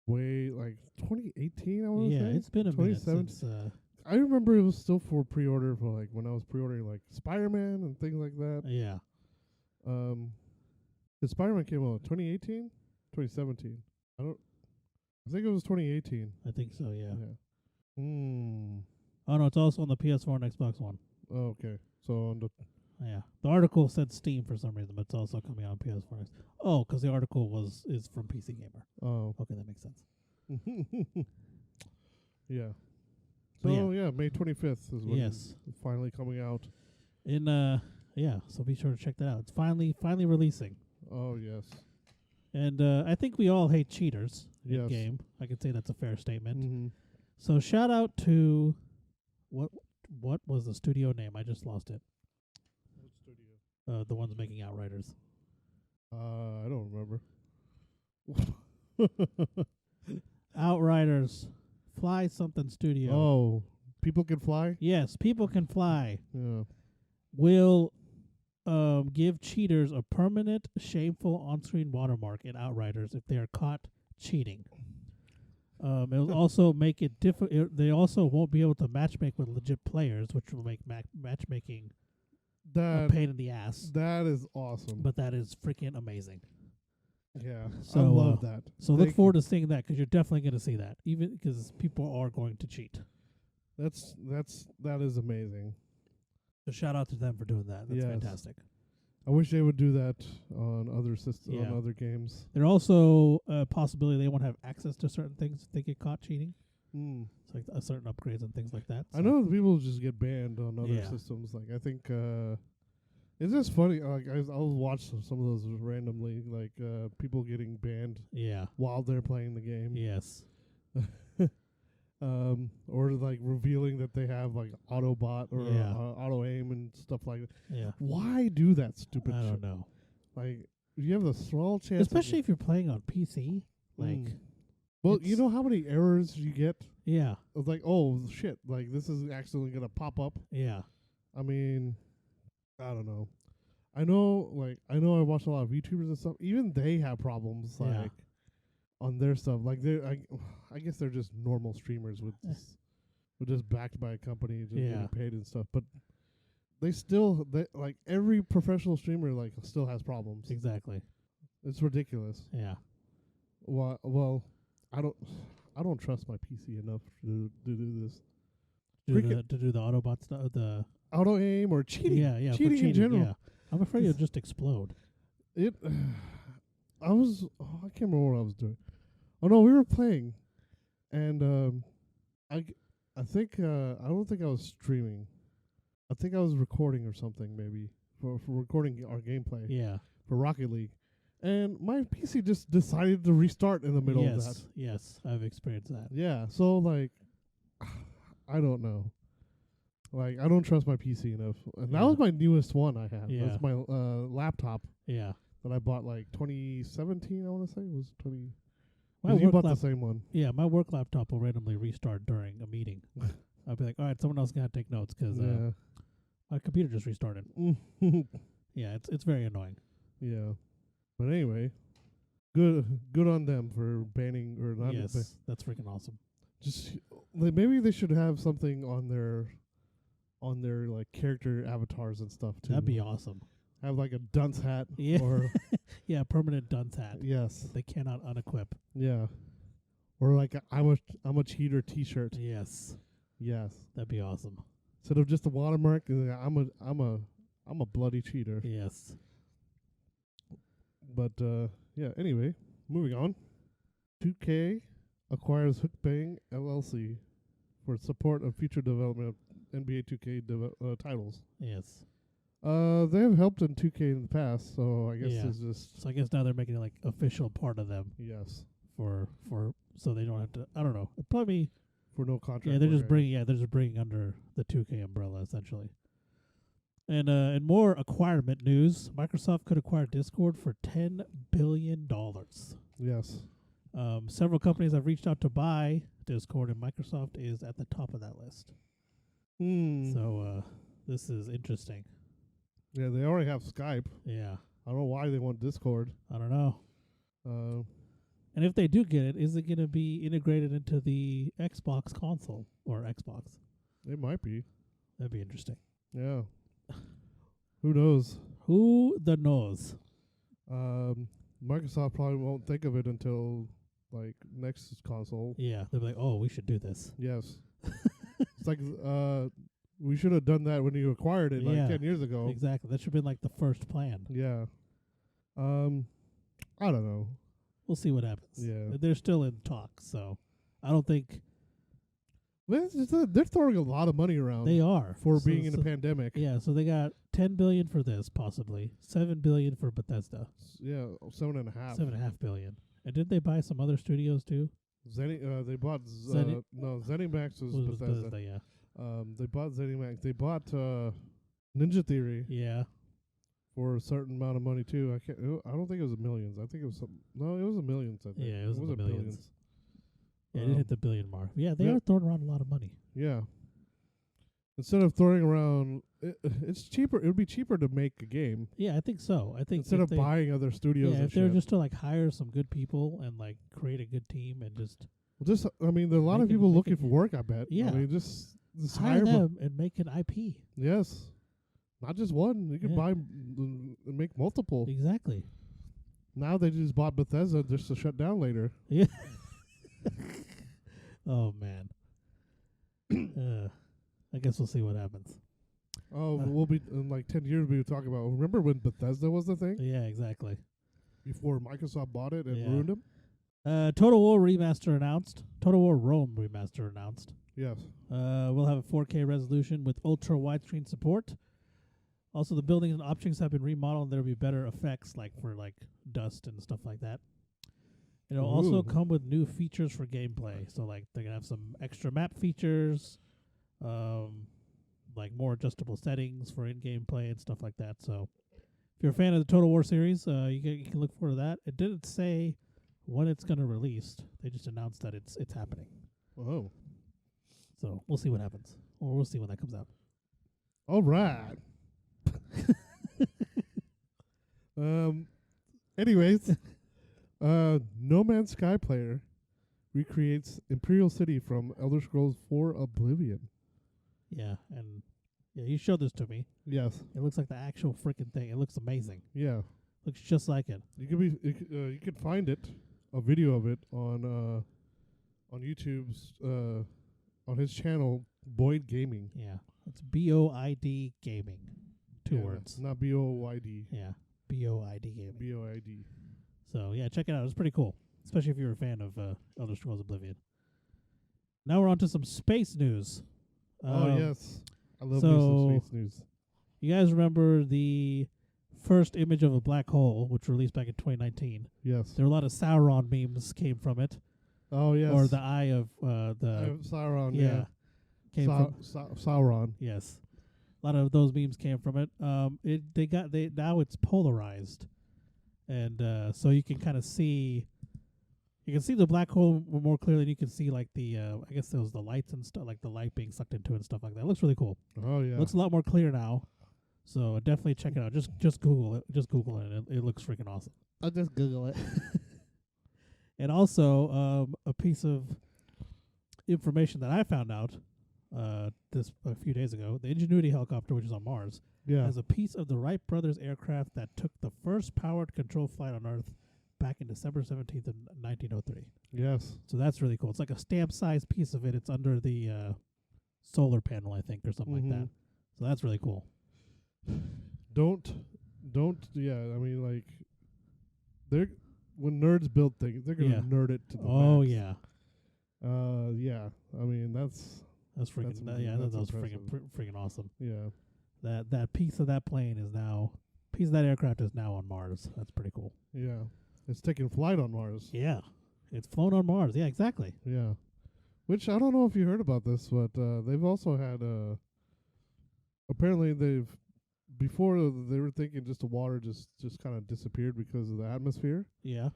way like 2018. I want to Yeah, say. it's been a minute 2017. since. I remember it was still for pre-order for like when I was pre-ordering like Spider-Man and things like that. Yeah. The Spider-Man came out 2018, 2017. I think it was 2018. I think so. Yeah. Yeah. Oh no, it's also on the PS4 and Xbox One. Oh, okay. So on the Yeah. The article said Steam for some reason, but it's also coming out on PS4. Oh, because the article is from PC Gamer. oh Okay, that makes sense. yeah. But So yeah, May 25th is when Yes. it's finally coming out. In Yeah, so be sure to check that out. It's finally releasing. Oh yes. And I think we all hate cheaters in Yes. game. I could say that's a fair statement. Mm-hmm. So shout out to what was the studio name? I just lost it. What studio? The ones making Outriders. I don't remember. Outriders, Fly something studio. Oh, People Can Fly? Yes, People Can Fly Yeah. will give cheaters a permanent, shameful on-screen watermark in Outriders if they are caught cheating. It'll also make it difficult. They also won't be able to matchmake with legit players, which will make matchmaking a pain in the ass. That is awesome. But that is freaking amazing. Yeah, So, I love that. So look forward to seeing that, because you're definitely going to see that, even because people are going to cheat. That is amazing. So shout out to them for doing that. That's Yes. fantastic. I wish they would do that on other systems, Yeah. on other games. There's also a possibility they won't have access to certain things if they get caught cheating. Mm. It's like certain upgrades and things like that. I know people just get banned on other Yeah. systems. Like I think it's just funny. Like I'll watch some of those randomly, like people getting banned Yeah. while they're playing the game. Yes. Or like revealing that they have like auto bot or Yeah. auto aim and stuff like that. Yeah. Why do that stupid I shit? don't know. Like you have the small chance, Especially if you're playing on PC. Like, well, it's- you know how many errors you get? yeah. It's like, oh shit, like this is actually gonna pop up. Yeah. I mean, I don't know. I know I watch a lot of YouTubers and stuff. Even they have problems Yeah. like on their stuff. Like I guess they're just normal streamers with just backed by a company, just Yeah. getting paid and stuff. But they like every professional streamer like still has problems. Exactly. It's ridiculous. Yeah. Well, I don't trust my PC enough to do this. To do the Autobot stuff. The Auto aim or cheating. yeah. for Cheating in general. Yeah. I'm afraid it'll just explode. I can't remember what I was doing. Oh no, we were playing, and I think I don't think I was streaming. I think I was recording or something, maybe for recording our gameplay Yeah. for Rocket League, and my PC just decided to restart in the middle of that. Yes, I've experienced that. Yeah, so like, I don't know. Like I don't trust my PC enough, and that Yeah. was my newest one I had. Yeah. That's my laptop Yeah. that I bought like 2017. I want to say it was 20. My 'Cause you work bought the same one. Yeah, my work laptop will randomly restart during a meeting. I'll be like, all right, someone else got to take notes because Yeah. my computer just restarted. Yeah, it's very annoying. Yeah. But anyway, good on them for banning or not. Yes, that's freaking awesome. Just like, maybe they should have something on their like character avatars and stuff too. That'd be awesome. Have like a dunce hat Yeah. or Yeah, permanent dunce hat. yes. They cannot unequip. Yeah. Or like I'm a cheater T-shirt. Yes, Yes. that'd be awesome. Instead of just a watermark, I'm a bloody cheater. Yes. But yeah. Anyway, moving on. 2K acquires Hookbang LLC for support of future development of NBA 2K titles. Yes. They have helped in 2K in the past, so I guess Yeah. it's just So I guess now they're making it like official part of them yes for so they don't have to. I don't know. It'd probably for no contract. yeah. They're work, just bringing under the 2K umbrella essentially. And in more acquirement news, Microsoft could acquire Discord for $10 billion. Yes. Several companies have reached out to buy Discord, and Microsoft is at the top of that list. So this is interesting. Yeah, they already have Skype. Yeah, I don't know why they want Discord. I don't know. And if they do get it, is it going to be integrated into the Xbox console or Xbox? It might be. That'd be interesting. Yeah. Who knows? Who the knows? Microsoft probably won't think of it until like next console. Yeah, they'll be like, oh, we should do this. Yes. It's like we should have done that when you acquired it like Yeah, 10 years ago. Exactly. That should have been like the first plan. Yeah. I don't know. We'll see what happens. Yeah. They're still in talks, so I don't think. Well, they're throwing a lot of money around. They are for being in a pandemic. Yeah, so they got $10 billion for this, possibly $7 billion for Bethesda. Yeah, 7.5. $7.5 billion. And did they buy some other studios too? They bought ZeniMax was Bethesda. Yeah. They bought ZeniMax. They bought Ninja Theory. Yeah. For a certain amount of money too. I don't think it was millions. I think it was some. No, it was a millions. I think. Yeah, it was in the billions. millions. Yeah, it didn't hit the billion mark. Yeah, they are throwing around a lot of money. Yeah. Instead of throwing around, it's cheaper. It would be cheaper to make a game. Yeah, I think so. I think instead of buying other studios. Yeah, if they're just to like hire some good people and like create a good team and just. Well, I mean, there are a lot of people looking for work. I bet. Yeah. I mean, just hire them and make an IP. Yes. Not just one. You can buy and make multiple. Exactly. Now they just bought Bethesda just to shut down later. Yeah. Oh, man. I guess we'll see what happens. Oh, we'll be in like 10 years. We were talking about. Remember when Bethesda was the thing? Yeah, exactly. Before Microsoft bought it and ruined them. Total War remaster announced. Total War Rome remaster announced. Yes. We'll have a 4K resolution with ultra widescreen support. Also, the buildings and objects have been remodeled, and there will be better effects, like for like dust and stuff like that. It'll also come with new features for gameplay. So, like, they're gonna have some extra map features, like more adjustable settings for in-game play and stuff like that. So, if you're a fan of the Total War series, you can look forward to that. It didn't say when it's gonna release. They just announced that it's happening. Oh. So we'll see what happens, or we'll see when that comes out. All right. Anyways, No Man's Sky player recreates Imperial City from Elder Scrolls 4 Oblivion. Yeah, and you showed this to me. Yes. It looks like the actual freaking thing. It looks amazing. Yeah. Looks just like it. You could find it, a video of it on YouTube's on his channel Boyd Gaming. Yeah. It's BOID Gaming. Two words. Not BOYD. Yeah. BOID Gaming. BOID. So, yeah, check it out. It's pretty cool, especially if you're a fan of Elder Scrolls Oblivion. Now we're on to some space news. Oh, yes. I love some space news. You guys remember the first image of a black hole, which was released back in 2019? Yes. There were a lot of Sauron memes came from it. Oh, yes. Or the eye of the... Sauron, yeah. Came from Sauron. Yes. A lot of those memes came from it. Now it's polarized. And so you can kind of see... You can see the black hole more clearly, and you can see like the I guess there was the lights and stuff, like the light being sucked into it and stuff like that. It looks really cool. Oh yeah, looks a lot more clear now. So definitely check it out. Just Google it. Just Google it. It looks freaking awesome. I'll just Google it. And also a piece of information that I found out this a few days ago: the Ingenuity helicopter, which is on Mars, has a piece of the Wright brothers aircraft that took the first powered controlled flight on Earth back in December 17th of 1903. Yes. So that's really cool. It's like a stamp-sized piece of it. It's under the solar panel, I think, or something like that. So that's really cool. Yeah, I mean, like, when nerds build things, they're going to nerd it to the max. Yeah. Yeah, I mean, that's freaking, that was freaking awesome. Yeah. That piece of that plane is now, piece of that aircraft is now on Mars. That's pretty cool. Yeah. It's taking flight on Mars. Yeah. It's flown on Mars. Yeah, exactly. Yeah. Which, I don't know if you heard about this, but they've also had, apparently before they were thinking just the water just kind of disappeared because of the atmosphere. Yeah.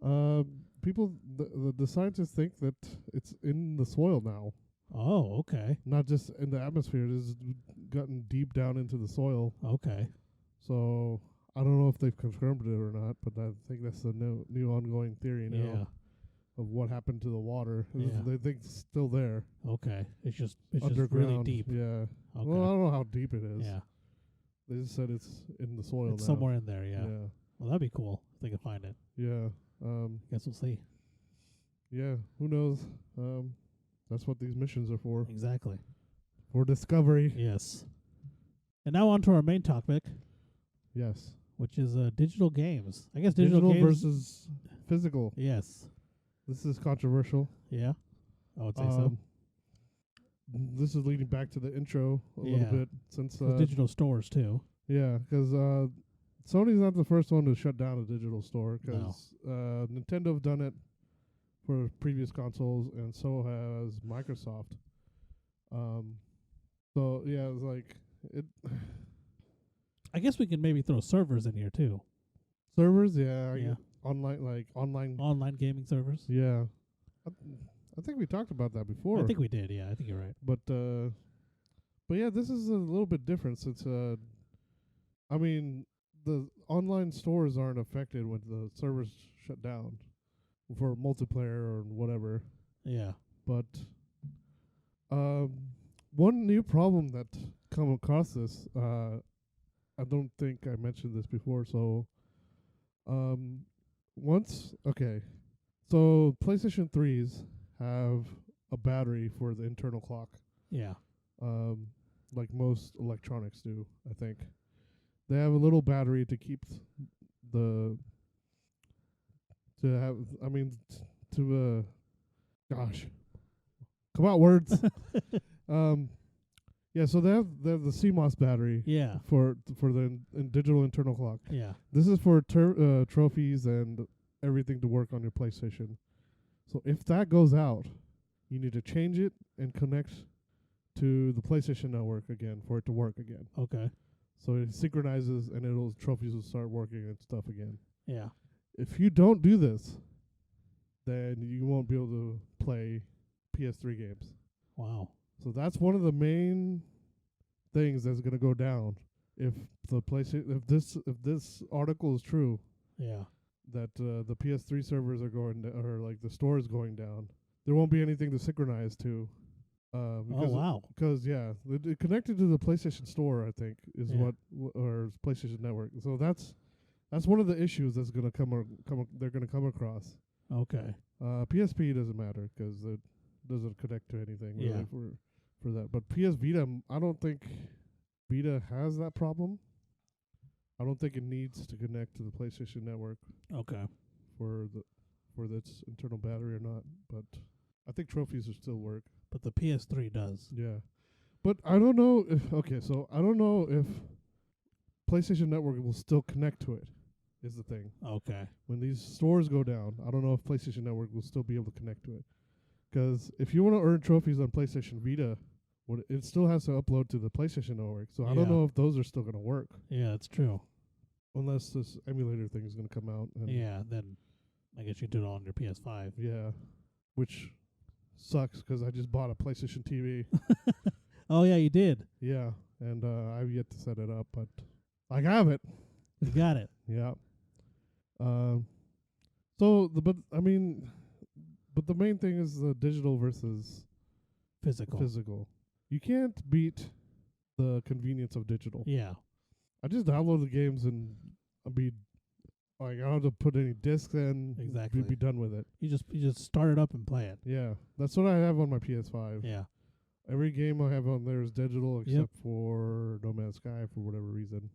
The scientists think that it's in the soil now. Oh, okay. Not just in the atmosphere. It's gotten deep down into the soil. Okay. So I don't know if they've confirmed it or not, but I think that's a new ongoing theory now of what happened to the water. Yeah. They think it's still there. Okay. It's just underground. Really deep. Yeah. Okay. Well, I don't know how deep it is. Yeah. They just said it's in the soil it's now. somewhere in there, yeah. Well, that'd be cool if they could find it. Yeah. Guess we'll see. Yeah. Who knows? That's what these missions are for. Exactly. For discovery. Yes. And now on to our main topic. Yes. Which is digital games. I guess digital games versus physical. Yes. This is controversial. Yeah. I would say so. this is leading back to the intro a little bit since digital stores too. Yeah, because Sony's not the first one to shut down a digital store. Because Nintendo have done it for previous consoles, and so has Microsoft. So yeah, it's like it. I guess we can maybe throw servers in here too. Servers, yeah. Online gaming servers. Yeah, I think we talked about that before. I think we did. Yeah, I think you're right. But yeah, this is a little bit different since I mean, the online stores aren't affected when the servers shut down for multiplayer or whatever. Yeah. But one new problem that come across this, I don't think I mentioned this before. So, so PlayStation 3s have a battery for the internal clock. Yeah. Like most electronics do, I think. They have a little battery to keep gosh, come out words. Yeah, so they have the CMOS battery. Yeah. For the digital internal clock. Yeah. This is for trophies and everything to work on your PlayStation. So if that goes out, you need to change it and connect to the PlayStation Network again for it to work again. Okay. So it synchronizes and trophies will start working and stuff again. Yeah. If you don't do this, then you won't be able to play PS3 games. Wow. So that's one of the main things that's going to go down if if this article is true. Yeah. That the PS3 servers are or like the store is going down. There won't be anything to synchronize to. Because it connected to the PlayStation Store, I think, is or PlayStation Network. So that's one of the issues that's gonna they're gonna come across. Okay. PSP doesn't matter because it doesn't connect to anything really for that. But PS Vita, I don't think Vita has that problem. I don't think it needs to connect to the PlayStation Network. Okay. For its internal battery or not, but I think trophies will still work. But the PS3 does. Yeah. But I don't know if I don't know if PlayStation Network will still connect to it, is the thing. Okay. When these stores go down, I don't know if PlayStation Network will still be able to connect to it. Because if you want to earn trophies on PlayStation Vita, it still has to upload to the PlayStation Network. So I don't know if those are still going to work. Yeah, that's true. Unless this emulator thing is going to come out. And then I guess you do it all on your PS5. Yeah. Which sucks because I just bought a PlayStation TV. Oh, yeah, you did. Yeah, and I've yet to set it up, but I have it. You got it. Yeah. But the main thing is the digital versus physical. You can't beat the convenience of digital. Yeah. I just download the games and I don't have to put any discs in. Exactly. Be done with it. You just start it up and play it. Yeah, that's what I have on my PS5. Yeah. Every game I have on there is digital except for No Man's Sky for whatever reason.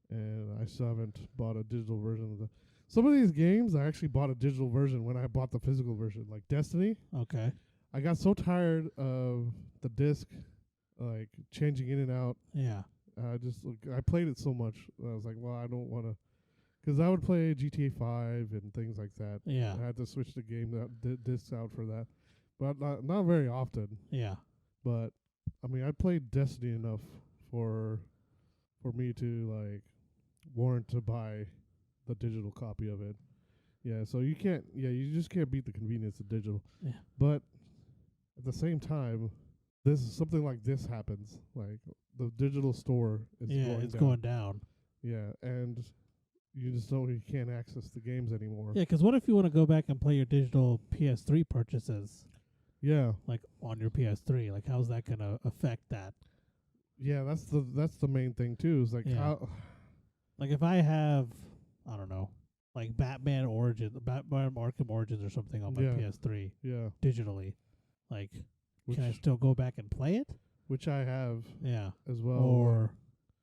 And I still haven't bought a digital version of some of these games I actually bought a digital version when I bought the physical version. Like Destiny. Okay. I got so tired of the disc like changing in and out. Yeah. I played it so much. I was like, well, I don't want to. Because I would play GTA 5 and things like that. Yeah. I had to switch the game discs out for that. But not very often. Yeah. But, I mean, I played Destiny enough for me to, like, warrant to buy the digital copy of it. Yeah, so you just can't beat the convenience of digital. Yeah. But at the same time, something like this happens. Like, the digital store is going down. Yeah, and you can't access the games anymore. Yeah, because what if you want to go back and play your digital PS3 purchases? Yeah. Like on your PS3, like how's that gonna affect that? Yeah, that's the main thing too. Is like how. Like if I have, I don't know, like Batman Arkham Origins or something on my PS3. Yeah. Digitally, like can I still go back and play it? Which I have. Yeah. As well. Or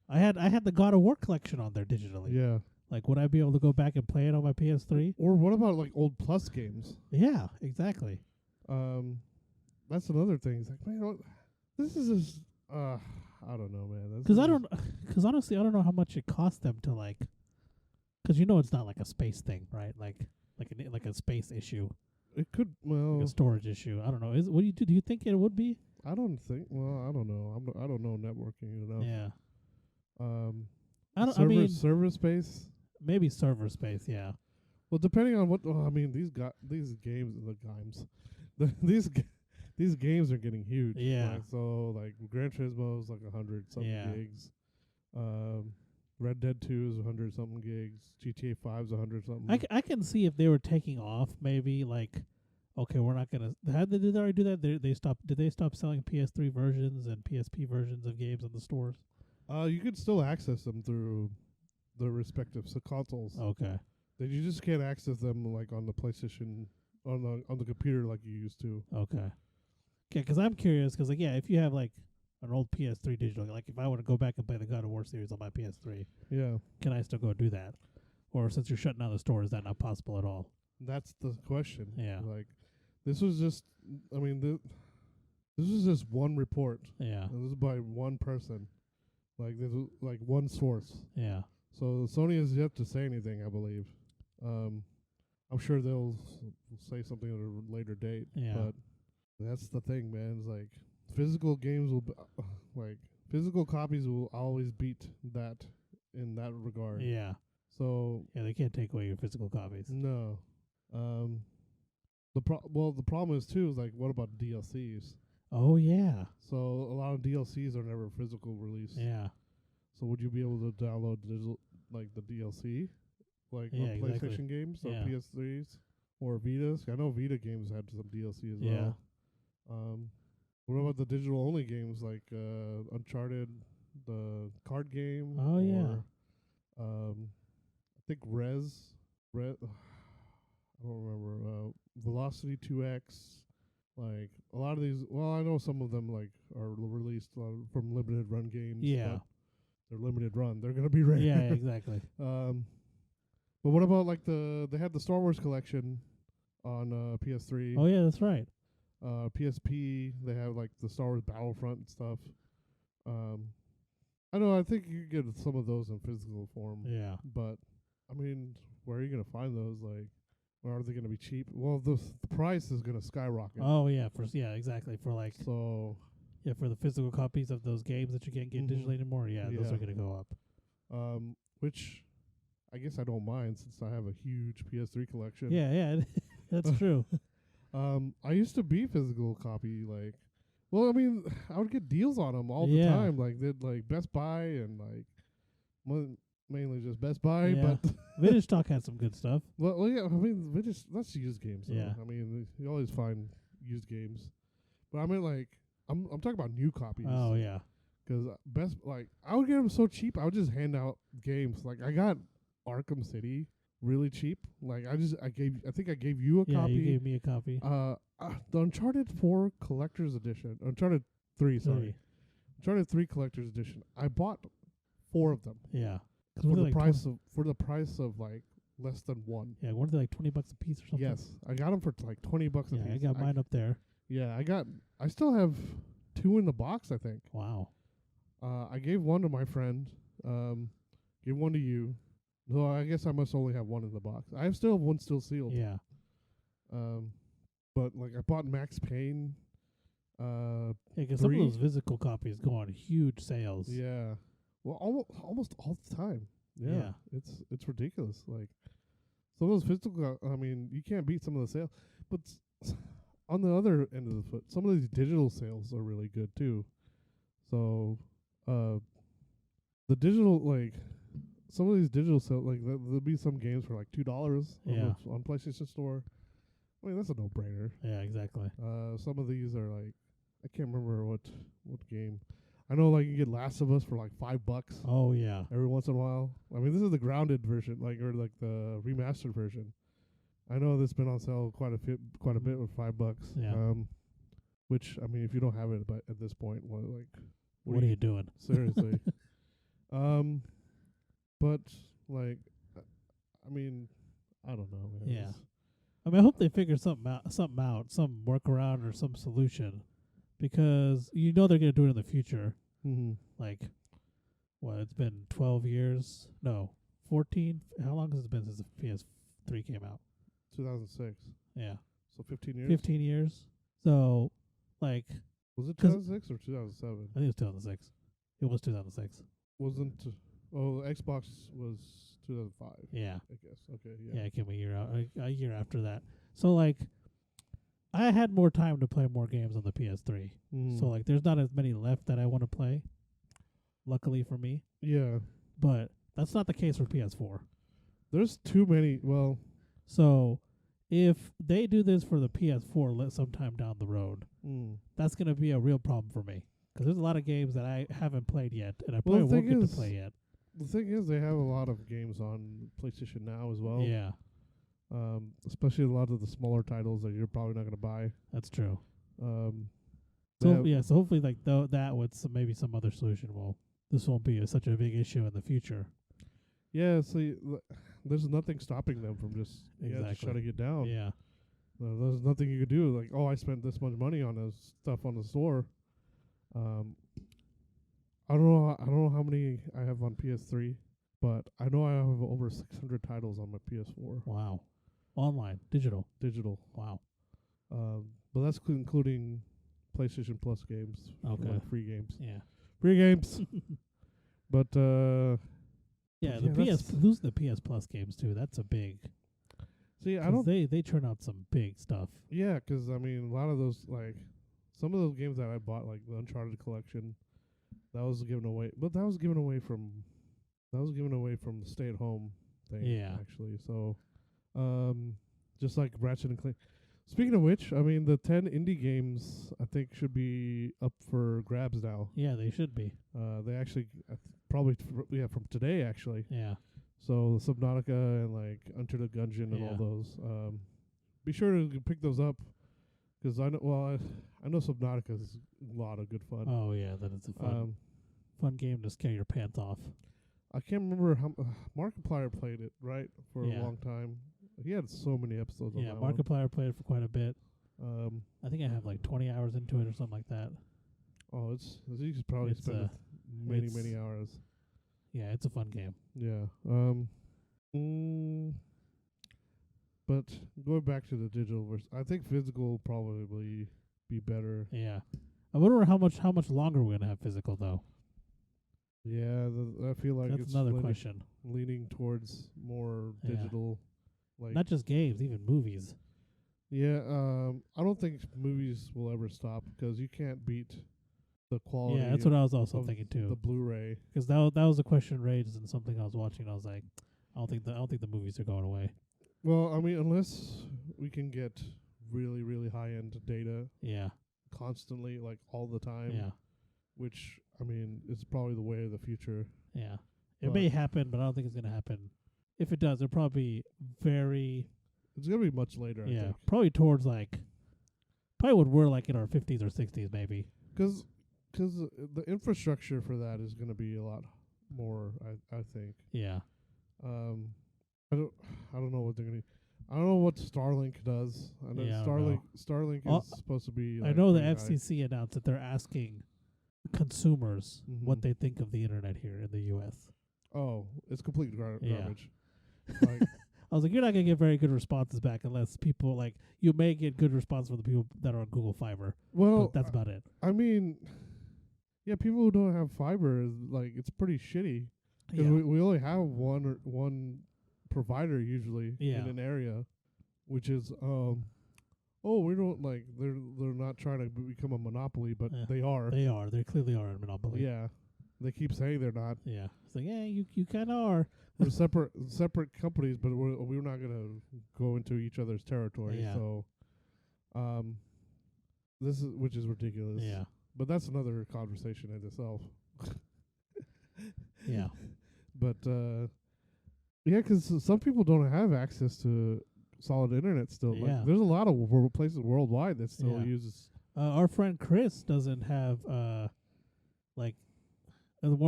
I had the God of War collection on there digitally. Yeah. Like, would I be able to go back and play it on my PS3? Or what about like old Plus games? Yeah, exactly. that's another thing. It's like, man, this is just, I don't know, man. Because honestly, I don't know how much it costs them to like, because it's not like a space thing, right? Like a space issue, It could, like a storage issue. I don't know. What do you do? Do you think it would be? I don't think. Well, I don't know. I don't know networking enough. Yeah. Server space. Maybe server space. Yeah. Well, depending on what. I mean, these these games are getting huge. Yeah. Like, so like Gran Turismo is like 100 something gigs. Red Dead 2 is 100 something gigs. GTA 5 is 100 something. I can see if they were taking off, maybe like, okay, we're not gonna. Did they already do that? They stopped. Did they stop selling PS3 versions and PSP versions of games in the stores? You could still access them through the respective consoles. Okay. That you just can't access them like on the PlayStation on the computer like you used to. Okay. Okay, because I'm curious. Because if you have like an old PS3 digital, like if I want to go back and play the God of War series on my PS3, yeah, can I still go do that? Or since you're shutting down the store, is that not possible at all? That's the question. Yeah. Like, this was just. I mean, this was just one report. Yeah. And this is by one person. Like this is like one source. Yeah. So Sony has yet to say anything, I believe. I'm sure they'll say something at a later date. Yeah. But that's the thing, man. It's like physical games will, like physical copies will always beat that in that regard. Yeah. So yeah, they can't take away your physical copies. No. The problem is too is like what about DLCs? Oh yeah. So a lot of DLCs are never physical release. Yeah. So would you be able to download like the DLC, like on PlayStation games or PS3s or Vitas? I know Vita games had some DLC as well. What about the digital only games like Uncharted, the card game? Oh yeah. I think I don't remember. Velocity 2X. Like a lot of these, well, I know some of them like are released from limited run games. Yeah, they're limited run. They're gonna be rare. Yeah, exactly. But what about like they had the Star Wars collection on PS3. Oh yeah, that's right. PSP they have like the Star Wars Battlefront and stuff. I know. I think you could get some of those in physical form. Yeah, but I mean, where are you gonna find those? Like, or are they going to be cheap? Well, the price is going to skyrocket. Oh yeah, exactly. For like for the physical copies of those games that you can't get digitally anymore. Yeah, those are going to go up. Which I guess I don't mind since I have a huge PS3 collection. Yeah, that's true. I used to be physical copy like. Well, I mean, I would get deals on them all the time. Like they'd like Best Buy and like mainly just Best Buy, but Vintage Stock had some good stuff. Well, yeah, I mean, that's used games. Yeah, I mean, you always find used games, but I mean, like, I'm talking about new copies. Oh yeah, because I would get them so cheap. I would just hand out games. Like I got Arkham City really cheap. Like I think I gave you a copy. Yeah, you gave me a copy. The Uncharted 4 Collector's Edition, Uncharted 3, sorry, Uncharted 3 Collector's Edition. I bought 4 of them. Yeah. For the price of like less than one. Yeah, weren't they like $20 a piece or something? Yes, I got them for like $20 a piece. Yeah, I got mine up there. Yeah, I still have 2 in the box, I think. Wow. I gave one to my friend. Gave one to you. No, I guess I must only have one in the box. I still have one still sealed. Yeah. But like I bought Max Payne. Yeah, because some of those physical copies go on huge sales. Yeah. Well, almost all the time. Yeah. It's ridiculous. Like some of those physical, I mean, you can't beat some of the sales. But on the other end of the foot, some of these digital sales are really good too. So, the digital, like some of these digital sales, like there'll be some games for like $2 on PlayStation Store. I mean, that's a no-brainer. Yeah, exactly. Some of these are like, I can't remember what game. I know, like, you get Last of Us for, like, $5. Oh, yeah. Every once in a while. I mean, this is the grounded version, like, or, like, the remastered version. I know this has been on sale quite a bit with $5. Yeah. Which, I mean, if you don't have it at this point, what are you doing? Seriously. But, like, I mean, I don't know, man. Yeah. I mean, I hope they figure something out, some workaround or some solution, because you know they're gonna do it in the future. Mm-hmm. Like, what? It's been 12 years. No, 14. How long has it been since the PS3 came out? 2006. Yeah, So 15 years. 15 years. So, like, Was it 2006 or 2007? I think it was 2006. It was 2006. Wasn't. Xbox was 2005. Yeah. I guess. Okay. Yeah. Yeah, it came a year after that. So like, I had more time to play more games on the PS3. Mm. So like, there's not as many left that I want to play. Luckily for me. Yeah. But that's not the case for PS4. There's too many. Well. So, if they do this for the PS4 sometime down the road, that's gonna be a real problem for me. Because there's a lot of games that I haven't played yet, and I probably won't get to play yet. The thing is, they have a lot of games on PlayStation now as well. Yeah. Especially a lot of the smaller titles that you're probably not going to buy. That's true. So so hopefully, like that with maybe some other solution, this won't be such a big issue in the future. Yeah. So there's nothing stopping them from just shutting it down. Yeah. There's nothing you could do. Like, oh, I spent this much money on this stuff on the store. I don't know how many I have on PS3, but I know I have over 600 titles on my PS4. Wow. Online, digital. Wow. But that's including PlayStation Plus games. Okay. Like free games. Yeah. Free games. But yeah, losing the PS Plus games too. That's a big. See, I don't. They turn out some big stuff. Yeah, 'cause I mean, a lot of those, like, some of those games that I bought, like the Uncharted collection, that was given away. But that was given away from the stay-at-home thing. Yeah. Actually, so, just like Ratchet and Clank. Speaking of which, I mean, the 10 indie games I think should be up for grabs now. Yeah, they should be. They actually probably from today actually. Yeah. So Subnautica and like Enter the Gungeon and all those. Be sure to pick those up, 'cause I know Subnautica is a lot of good fun. Oh yeah, that is a fun game to scare your pants off. I can't remember how Markiplier played it for a long time. He had so many episodes. Yeah, on that Markiplier played it for quite a bit. one. I think I have like 20 hours into it or something like that. Oh, you could probably spend many hours. Yeah, it's a fun game. Yeah. But going back to the digital version, I think physical will probably be better. Yeah. I wonder how much longer we're gonna have physical though. Yeah, I feel like that's it's another question. Leaning towards more digital, like not just games, even movies. Yeah, I don't think movies will ever stop, because you can't beat the quality. Yeah, that's what I was also thinking too. The Blu-ray, because that was a question raised in something I was watching. I was like, I don't think the movies are going away. Well, I mean, unless we can get really, really high-end data. Yeah. Constantly, like all the time. Yeah. Which, I mean, is probably the way of the future. Yeah. It may happen, but I don't think it's going to happen. If it does, it'll probably be very... It's going to be much later, I think. Probably towards, like... Probably when we're, like, in our 50s or 60s, maybe. Because the infrastructure for that is going to be a lot more, I think. Yeah. I don't know what they're going to... I don't know what Starlink does. I know Starlink is supposed to be... Like, I know the FCC announced that they're asking consumers what they think of the internet here in the U.S. Oh, it's complete garbage. Like, I was like, you're not going to get very good responses back unless people, like, you may get good response from the people that are on Google Fiber. Well, that's about it. I mean, yeah, people who don't have fiber, is like, it's pretty shitty. Because we only have one provider usually in an area, which is we don't like they're not trying to become a monopoly, but they are. They clearly are a monopoly. Yeah, they keep saying they're not. Yeah, it's like, you kind of are. We're separate companies, but we're not gonna go into each other's territory. Yeah. So which is ridiculous. Yeah, but that's another conversation in itself. Yeah, but yeah, 'cause some people don't have access to solid internet still. Yeah. Like, there's a lot of places worldwide that still uses. Our friend Chris doesn't have one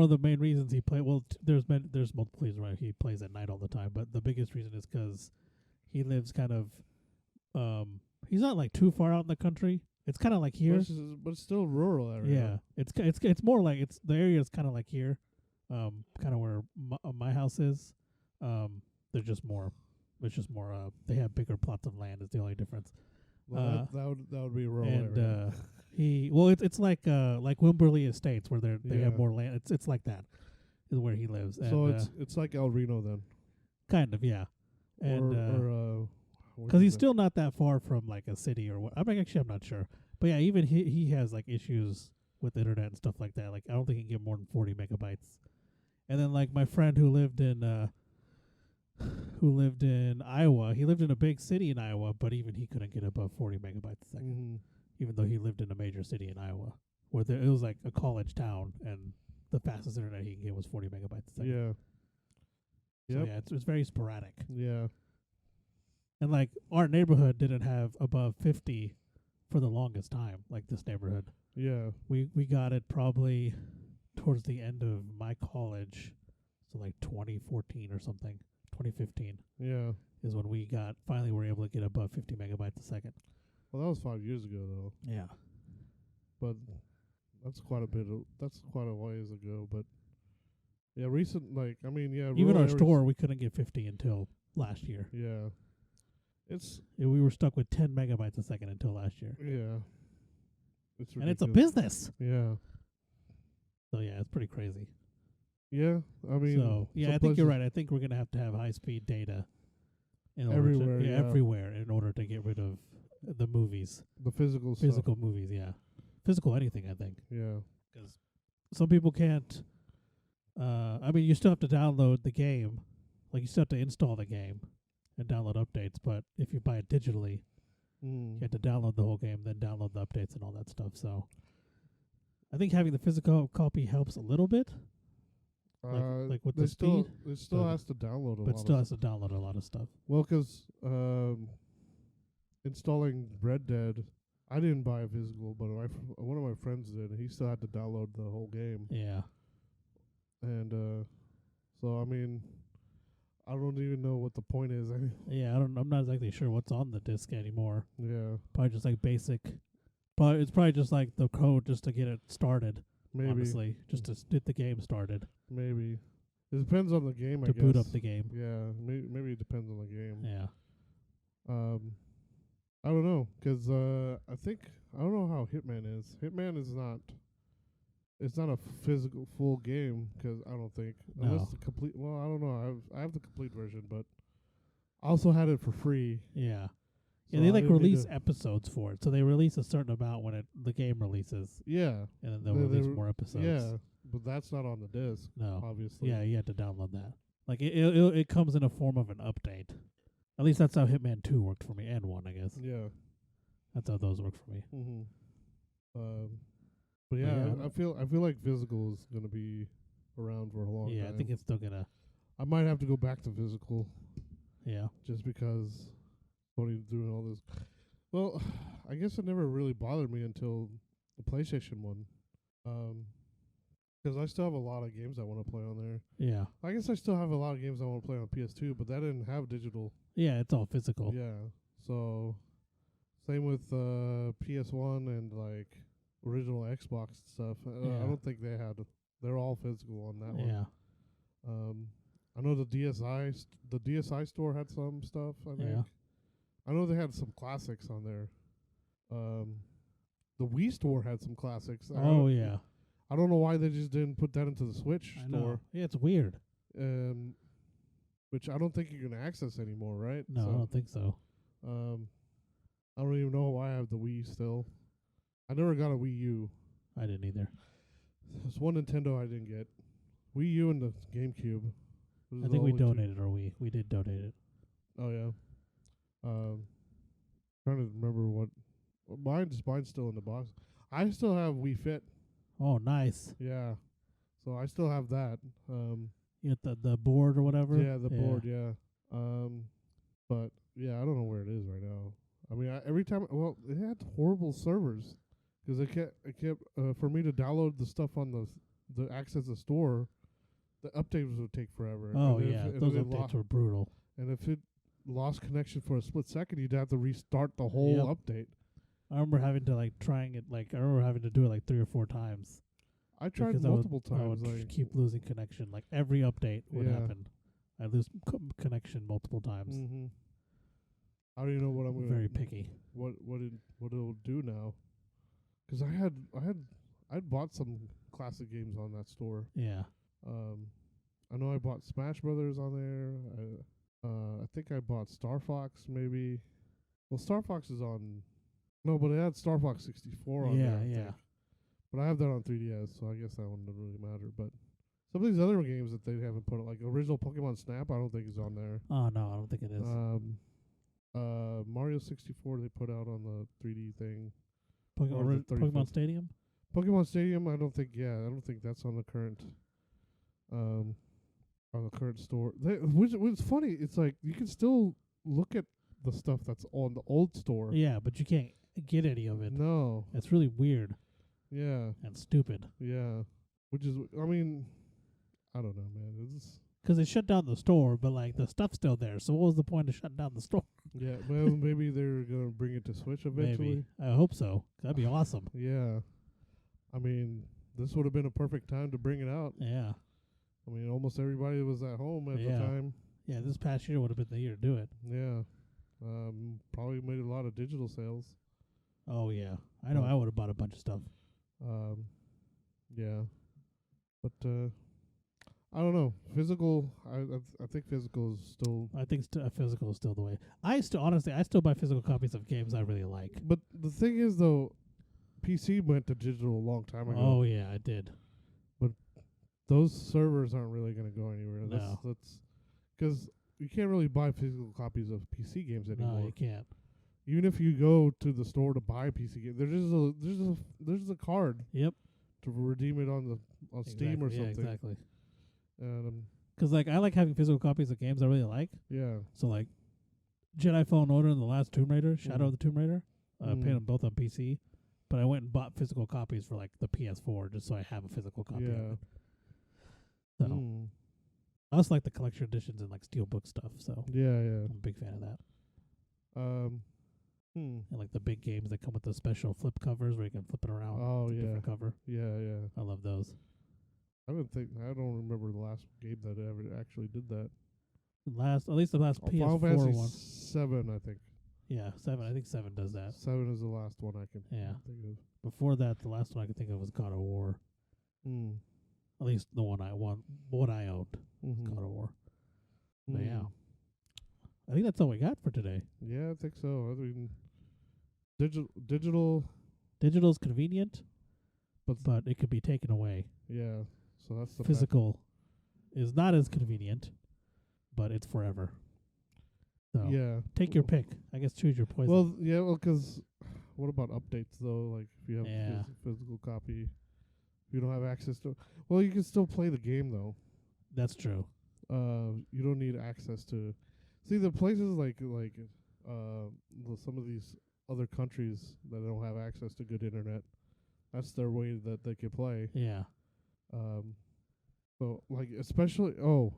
of the main reasons he play. Well, there's multiple reasons why he plays at night all the time, but the biggest reason is 'cause he lives kind of he's not like too far out in the country. It's kind of like here. But it's still rural area. Yeah, it's more like the area is kind of like here, kind of where my house is. There's just more. It's just more. They have bigger plots of land. Is the only difference. Well, that would be a rural And area. it's like Wimberley Estates where they have Yeah. more land. It's like that is where he lives. So And, it's like El Reno then. kind of, yeah. And or because he's still not that far from like a city or what. I mean, actually, I'm not sure. But yeah, even he has like issues with internet and stuff like that. Like I don't think he can get more than 40 megabytes. And then like my friend who lived in Iowa, he lived in a big city in Iowa, but even he couldn't get above 40 megabytes a second. Mm-hmm. Even though he lived in a major city in Iowa, where it was like a college town, and the fastest internet he can get was 40 megabytes a second. Yeah. So Yep. yeah, it's very sporadic. Yeah. And like our neighborhood didn't have above 50 for the longest time. Like this neighborhood, Yeah. we got it probably towards the end of my college, so like 2014 or something. 2015 Yeah. is when we finally were able to get above 50 megabytes a second. Well, that was 5 years ago though. Yeah. But that's quite a bit. That's quite a ways ago. But yeah, recent Even rural our areas- store, we couldn't get 50 until last year. Yeah. It's We were stuck with 10 megabytes a second until last year. yeah. It's And it's a ridiculous. business. Yeah. So yeah, it's pretty crazy. Yeah. I mean. So yeah, some I think you're places- right. I think we're gonna have to have high speed data in Everywhere, order to, yeah. everywhere in order to get rid of the movies, The physical stuff. physical movies. Yeah, physical anything. I think Yeah. because some people can't. I mean, you still have to download the game, like you still have to install the game and download updates. But if you buy it digitally, you have to download the whole game, then download the updates and all that stuff. So I think having the physical copy helps a little bit, like with the speed, it still but- has to download a lot. but still has to download a lot of stuff. Well, 'cause installing Red Dead, I didn't buy a physical, but one of my friends did, and he still had to download the whole game. Yeah. And so I mean, I don't even know what the point is. Yeah, I'm not exactly sure what's on the disc anymore. Yeah, Probably just like basic. But it's probably just like the code just to get it started. maybe, Honestly, just to get the game started, maybe. It depends on the game, I to guess. boot up the game. Yeah, maybe it depends on the game. Yeah. I don't know, 'cause I don't know how Hitman is. Hitman is not. It's not a physical full game, 'cause I don't think unless No. the complete. Well, I don't know. I have the complete version, but I also had it for free. Yeah. so Yeah, they I like didn't need release to- episodes for it. So they release a certain amount when the game releases, Yeah, and then they'll They release re- more episodes. yeah, but that's not on the disc, No. obviously. Yeah, you have to download that. Like it comes in a form of an update. At least that's how Hitman 2 worked for me, and 1, I guess. Yeah. That's how those work for me. Mm-hmm. But But yeah, yeah, I feel like physical is gonna be around for a long time. Yeah, I think it's still gonna. I might have to go back to physical Yeah. just because Sony's doing all this. Well, I guess it never really bothered me until the PlayStation one. 'Cause I still have a lot of games I want to play on there. Yeah. I guess I still have a lot of games I want to play on PS2, but that didn't have digital. Yeah, it's all physical. Yeah. So same with PS1 and like original Xbox stuff. Yeah. I don't think they had. They're all physical on that one. Yeah. I know the DSi store had some stuff. I think. Yeah. I know they had some classics on there. The Wii store had some classics. Oh yeah. I don't know why they just didn't put that into the Switch I know. store. Yeah, it's weird. Which I don't think you can access anymore, right? No, I don't think so. I don't even know why I have the Wii still. I never got a Wii U. I didn't either. There's one Nintendo I didn't get. Wii U and the GameCube. Those I are think the we only two. donated our Wii. We did donate it. Oh yeah. Trying to remember what. Mine's still in the box. I still have Wii Fit. Oh, nice. Yeah. So I still have that. You get the board or whatever. Yeah, the board. Yeah. But yeah, I don't know where it is right now. I mean, every time. Well, it had horrible servers because it kept for me to download the stuff on the access the store. The updates would take forever. Oh and yeah, if those it updates were brutal. And if it lost connection for a split second, you'd have to restart the whole update. I remember having to I remember having to do it like 3 or 4 times. I tried multiple times. I would keep losing connection. Like every update would happen. I lose connection multiple times. Mm-hmm. I don't even know what I'm gonna. Very picky. What it'll do now? Because I'd bought some classic games on that store. Yeah. I know I bought Smash Brothers on there. I think I bought Star Fox maybe. Well, Star Fox is on. No, but it had Star Fox 64 on there. Yeah. But I have that on 3DS, so I guess that one doesn't really matter. But some of these other games that they haven't put, like original Pokemon Snap, I don't think is on there. Oh no, I don't think it is. Mario 64 they put out on the 3D thing. Pokemon Stadium? Pokemon Stadium, I don't think that's on the current store. Which was funny, it's like you can still look at the stuff that's on the old store. Yeah, but you can't get any of it. No. It's really weird. Yeah. And stupid. Yeah. Which is, I mean, I don't know, man. It's because they shut down the store, but like the stuff's still there. So what was the point of shutting down the store? Yeah, well, maybe they're gonna bring it to Switch eventually. Maybe. I hope so. That'd be awesome. Yeah, I mean, this would have been a perfect time to bring it out. Yeah, I mean, almost everybody was at home at the time. Yeah, this past year would have been the year to do it. Yeah, probably made a lot of digital sales. Oh yeah, I know. I would have bought a bunch of stuff. Yeah, but I don't know. Physical, I think physical is still. I think physical is still the way. I still buy physical copies of games I really like. But the thing is, though, PC went to digital a long time ago. Oh yeah, I did. But those servers aren't really going to go anywhere. No. That's because you can't really buy physical copies of PC games anymore. No, you can't. Even if you go to the store to buy a PC game, there's a card. Yep. To redeem it on Steam or something. Yeah, exactly. Because I like having physical copies of games I really like. Yeah. So like Jedi Fallen Order and the last Tomb Raider, Shadow of the Tomb Raider, I paid them both on PC, but I went and bought physical copies for like the PS4 just so I have a physical copy of it. So I also like the collection editions and like steelbook stuff. So yeah, I'm a big fan of that. And like the big games that come with the special flip covers where you can flip it around. Oh yeah, different cover. Yeah. I love those. I don't remember the last game that ever actually did that. At least the last PS4 Final one. 7, I think. Yeah, 7. I think 7 does that. 7 is the last one I can think of. Before that, the last one I could think of was God of War. At least the one I owned. God of War. But yeah. I think that's all we got for today. Yeah, I think so. I mean, digital's convenient, but it could be taken away. Yeah. So that's the physical is not as convenient, but it's forever. So yeah, take your pick. I guess choose your poison. Well, yeah, because what about updates though? Like if you have a physical copy, if you don't have access to, well, you can still play the game though. That's true. You don't need access to. See the places like some of these other countries that don't have access to good internet. That's their way that they can play. Yeah. So like especially the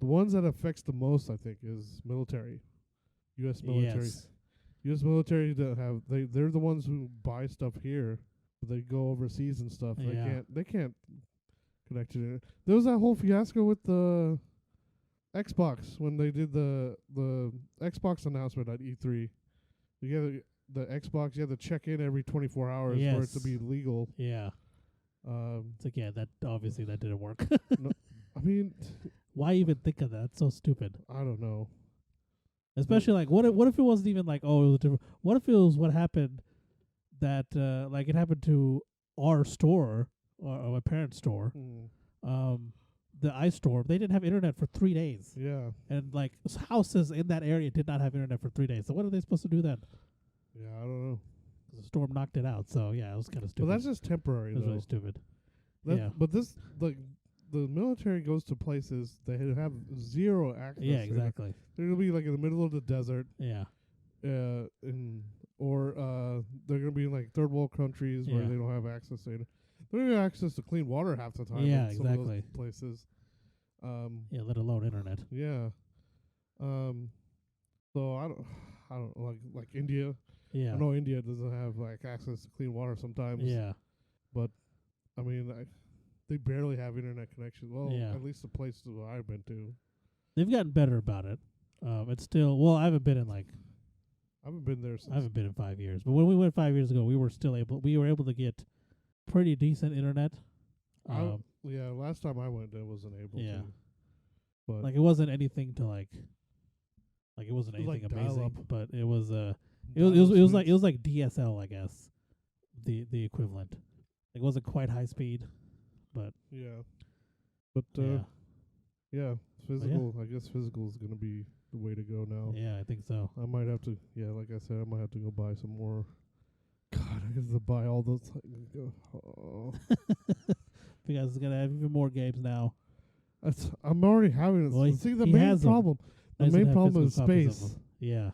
ones that affects the most I think is military. US military. Yes. US military that have they're the ones who buy stuff here, but they go overseas and stuff. Yeah. They can't connect to it. There was that whole fiasco with the Xbox when they did the Xbox announcement at E3. You get the Xbox, you have to check in every 24 hours for it to be legal. Yeah. It's like, that obviously that didn't work. No, I mean, why even think of that? It's so stupid. I don't know. Especially like, what if it wasn't even like, it was different? What if it was what happened that like it happened to our store or my parents' store, the iStore? They didn't have internet for 3 days. Yeah. And like houses in that area did not have internet for 3 days. So what are they supposed to do then? Yeah, I don't know. The storm knocked it out. So yeah, it was kind of stupid. But that's just temporary. It was really stupid. But this the military goes to places they have zero access. Yeah, exactly. They're gonna be like in the middle of the desert. Yeah. They're gonna be in like third world countries where they don't have access to it. They don't have access to clean water half the time. Yeah, in some of those places. Let alone internet. Yeah. So I don't like India. Yeah. I know India doesn't have like access to clean water sometimes. Yeah. But I mean, they barely have internet connection. Well, Yeah. at least the places that I've been to. They've gotten better about it. It's still I haven't been in I haven't been there since. 5 years. But when we went 5 years ago, we were able to get pretty decent internet. Last time I went, I wasn't able Yeah. to. But Like it wasn't anything to like it wasn't It was anything like amazing, dial-up. but it was it dial-up was speeds. like DSL, I guess. The equivalent. It wasn't quite high speed, but Yeah. But yeah. yeah, physical. I guess physical is gonna be the way to go now. Yeah, I think so. I might have to. Yeah, like I said, I might have to go buy some more. God, I have to buy all those. Oh. Because it's gonna have even more games now. I'm already having it. Well, See, the he main has them. problem. The Doesn't main have problem is physical copies of space. them. Yeah.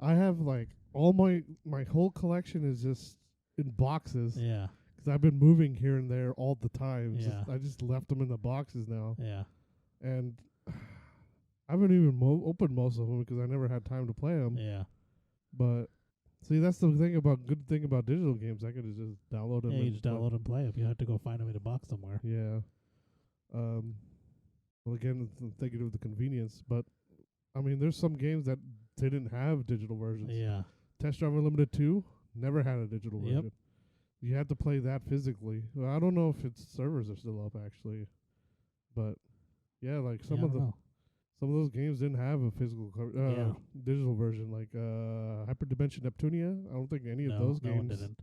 I have like all my whole collection is just in boxes. Yeah. Because I've been moving here and there all the time. Yeah. I just left them in the boxes now. Yeah. And I haven't even opened most of them because I never had time to play them. Yeah. But see, that's the good thing about digital games. I could just download them. Yeah, you just download and play them. You have to go find them in a box somewhere. Yeah. Well, again, I'm thinking of the convenience, but I mean, there's some games that didn't have digital versions. Yeah. Test Drive Unlimited 2 never had a digital Yep. version. You had to play that physically. Well, I don't know if its servers are still up actually, but yeah, like some of those games didn't have a physical digital version. Like Hyperdimension Neptunia, I don't think any of those games. No one didn't.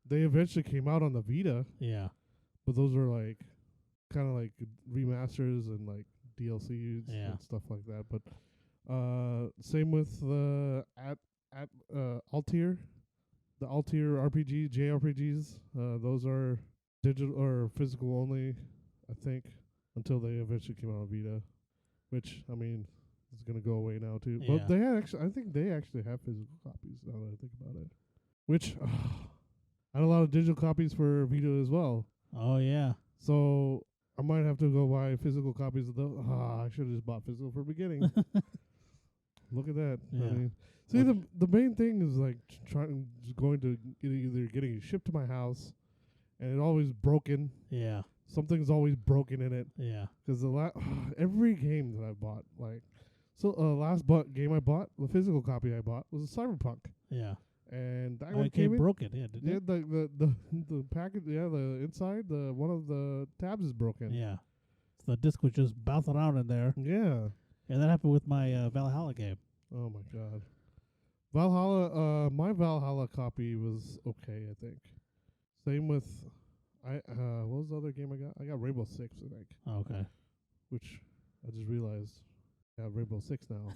They eventually came out on the Vita. Yeah. But those were like kind of like remasters and like DLCs and stuff like that. But same with Altair, the Altair RPG, JRPGs. Those are digital or physical only, I think, until they eventually came out on Vita, which I mean is gonna go away now too. Yeah. But I think they actually have physical copies now that I think about it. Which I had a lot of digital copies for Vita as well. Oh yeah. So I might have to go buy physical copies of those. I should have just bought physical from the beginning. Look at that. Yeah. I mean, see, the main thing is like either getting it shipped to my house, and it's always broken. Yeah. Something's always broken in it. Yeah. Because every game that I bought, last game I bought, the physical copy I bought was a Cyberpunk. Yeah. And that it one came broken. Yeah, didn't it? the package. Yeah, the inside, one of the tabs is broken. Yeah, so the disc was just bouncing around in there. Yeah, and that happened with my Valhalla game. Oh my god, Valhalla. My Valhalla copy was okay, I think. Same with what was the other game I got? I got Rainbow Six, I think. Oh, okay. Which I just realized I have Rainbow Six now.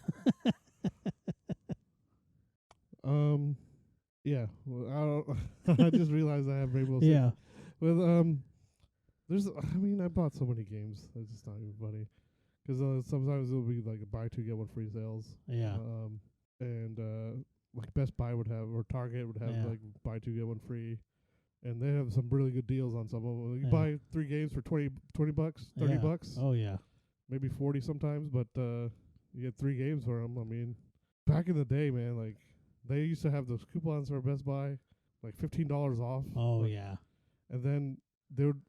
Yeah, well, I just realized I have Rainbow Six. Yeah. Well, I bought so many games. It's just not even funny. Because sometimes it'll be like a buy two get one free sales. Yeah. And like Best Buy would have, or Target would have like buy two get one free, and they have some really good deals on some of them. You buy 3 games for $20 bucks, $30. Oh yeah. Maybe 40 sometimes, but you get 3 games for them. I mean, back in the day, man, like. They used to have those coupons for Best Buy, like $15 off. Oh yeah. And then they would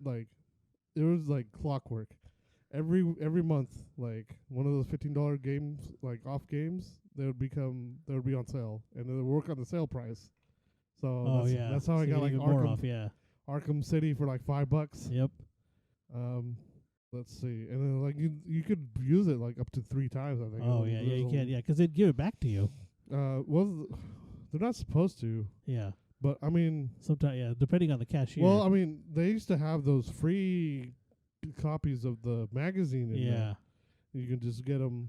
it was like clockwork. Every month, like one of those $15 games, like off games, they would be on sale, and they would work on the sale price. So that's how I got like Arkham City for like $5. Yep. Let's see, and then like you could use it like up to 3 times, I think. Oh yeah, you can, because they'd give it back to you. They're not supposed to. Yeah. But I mean, sometimes, depending on the cashier. Well, I mean, they used to have those free copies of the magazine. You can just get them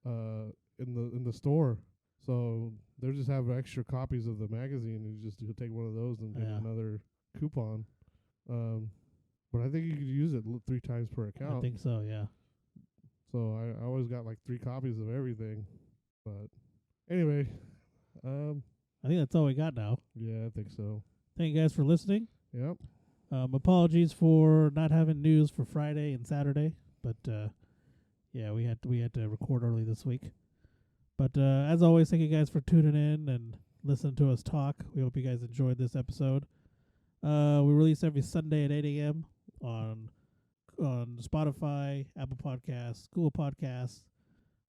in the store. So they just have extra copies of the magazine, and you just take one of those and get another coupon. But I think you could use it 3 times per account. I think so. Yeah. So I always got like 3 copies of everything. But anyway, I think that's all we got now. Yeah, I think so. Thank you guys for listening. Yep. Apologies for not having news for Friday and Saturday, but we had to record early this week. But as always, thank you guys for tuning in and listening to us talk. We hope you guys enjoyed this episode. We release every Sunday at 8 a.m. on Spotify, Apple Podcasts, Google Podcasts.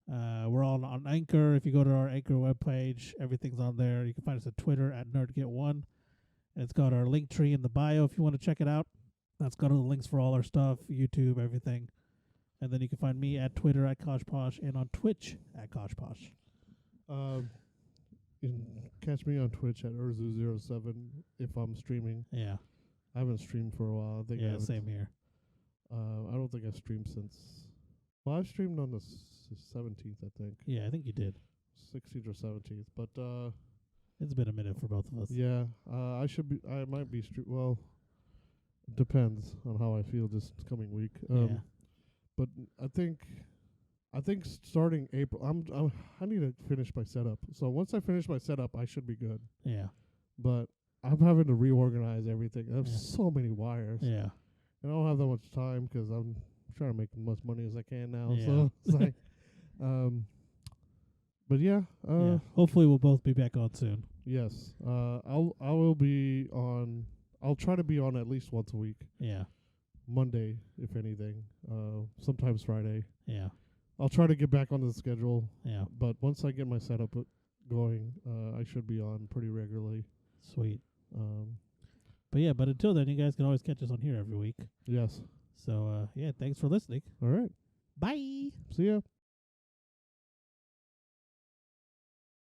We're all on Anchor. If you go to our Anchor webpage, everything's on there. You can find us at Twitter at Nerd.get1. And it's got our link tree in the bio if you want to check it out. That's got all the links for all our stuff, YouTube, everything. And then you can find me at Twitter at KoshPosh and on Twitch at KoshPosh. You can catch me on Twitch at Urzu07 if I'm streaming. Yeah. I haven't streamed for a while. I think Yeah, same here. I don't think I've streamed since... Well, I streamed on the 17th, I think. Yeah, I think you did. 16th or 17th. But, it's been a minute for both of us. yeah, I might be... Well, depends on how I feel this coming week. Yeah. But I think starting April, I need to finish my setup. So once I finish my setup, I should be good. Yeah. But I'm having to reorganize everything. I have Yeah. so many wires. Yeah. And I don't have that much time because I'm trying to make as much money as I can now. Yeah. So it's like, but yeah, Yeah. Hopefully we'll both be back on soon. yes, I will be on. I'll try to be on at least once a week. Yeah. Monday, if anything. Sometimes Friday. Yeah. I'll try to get back onto the schedule. Yeah. But once I get my setup going, I should be on pretty regularly. Sweet. Um, But until then, you guys can always catch us on here every week. yes. So, yeah, thanks for listening. All right. Bye. See ya.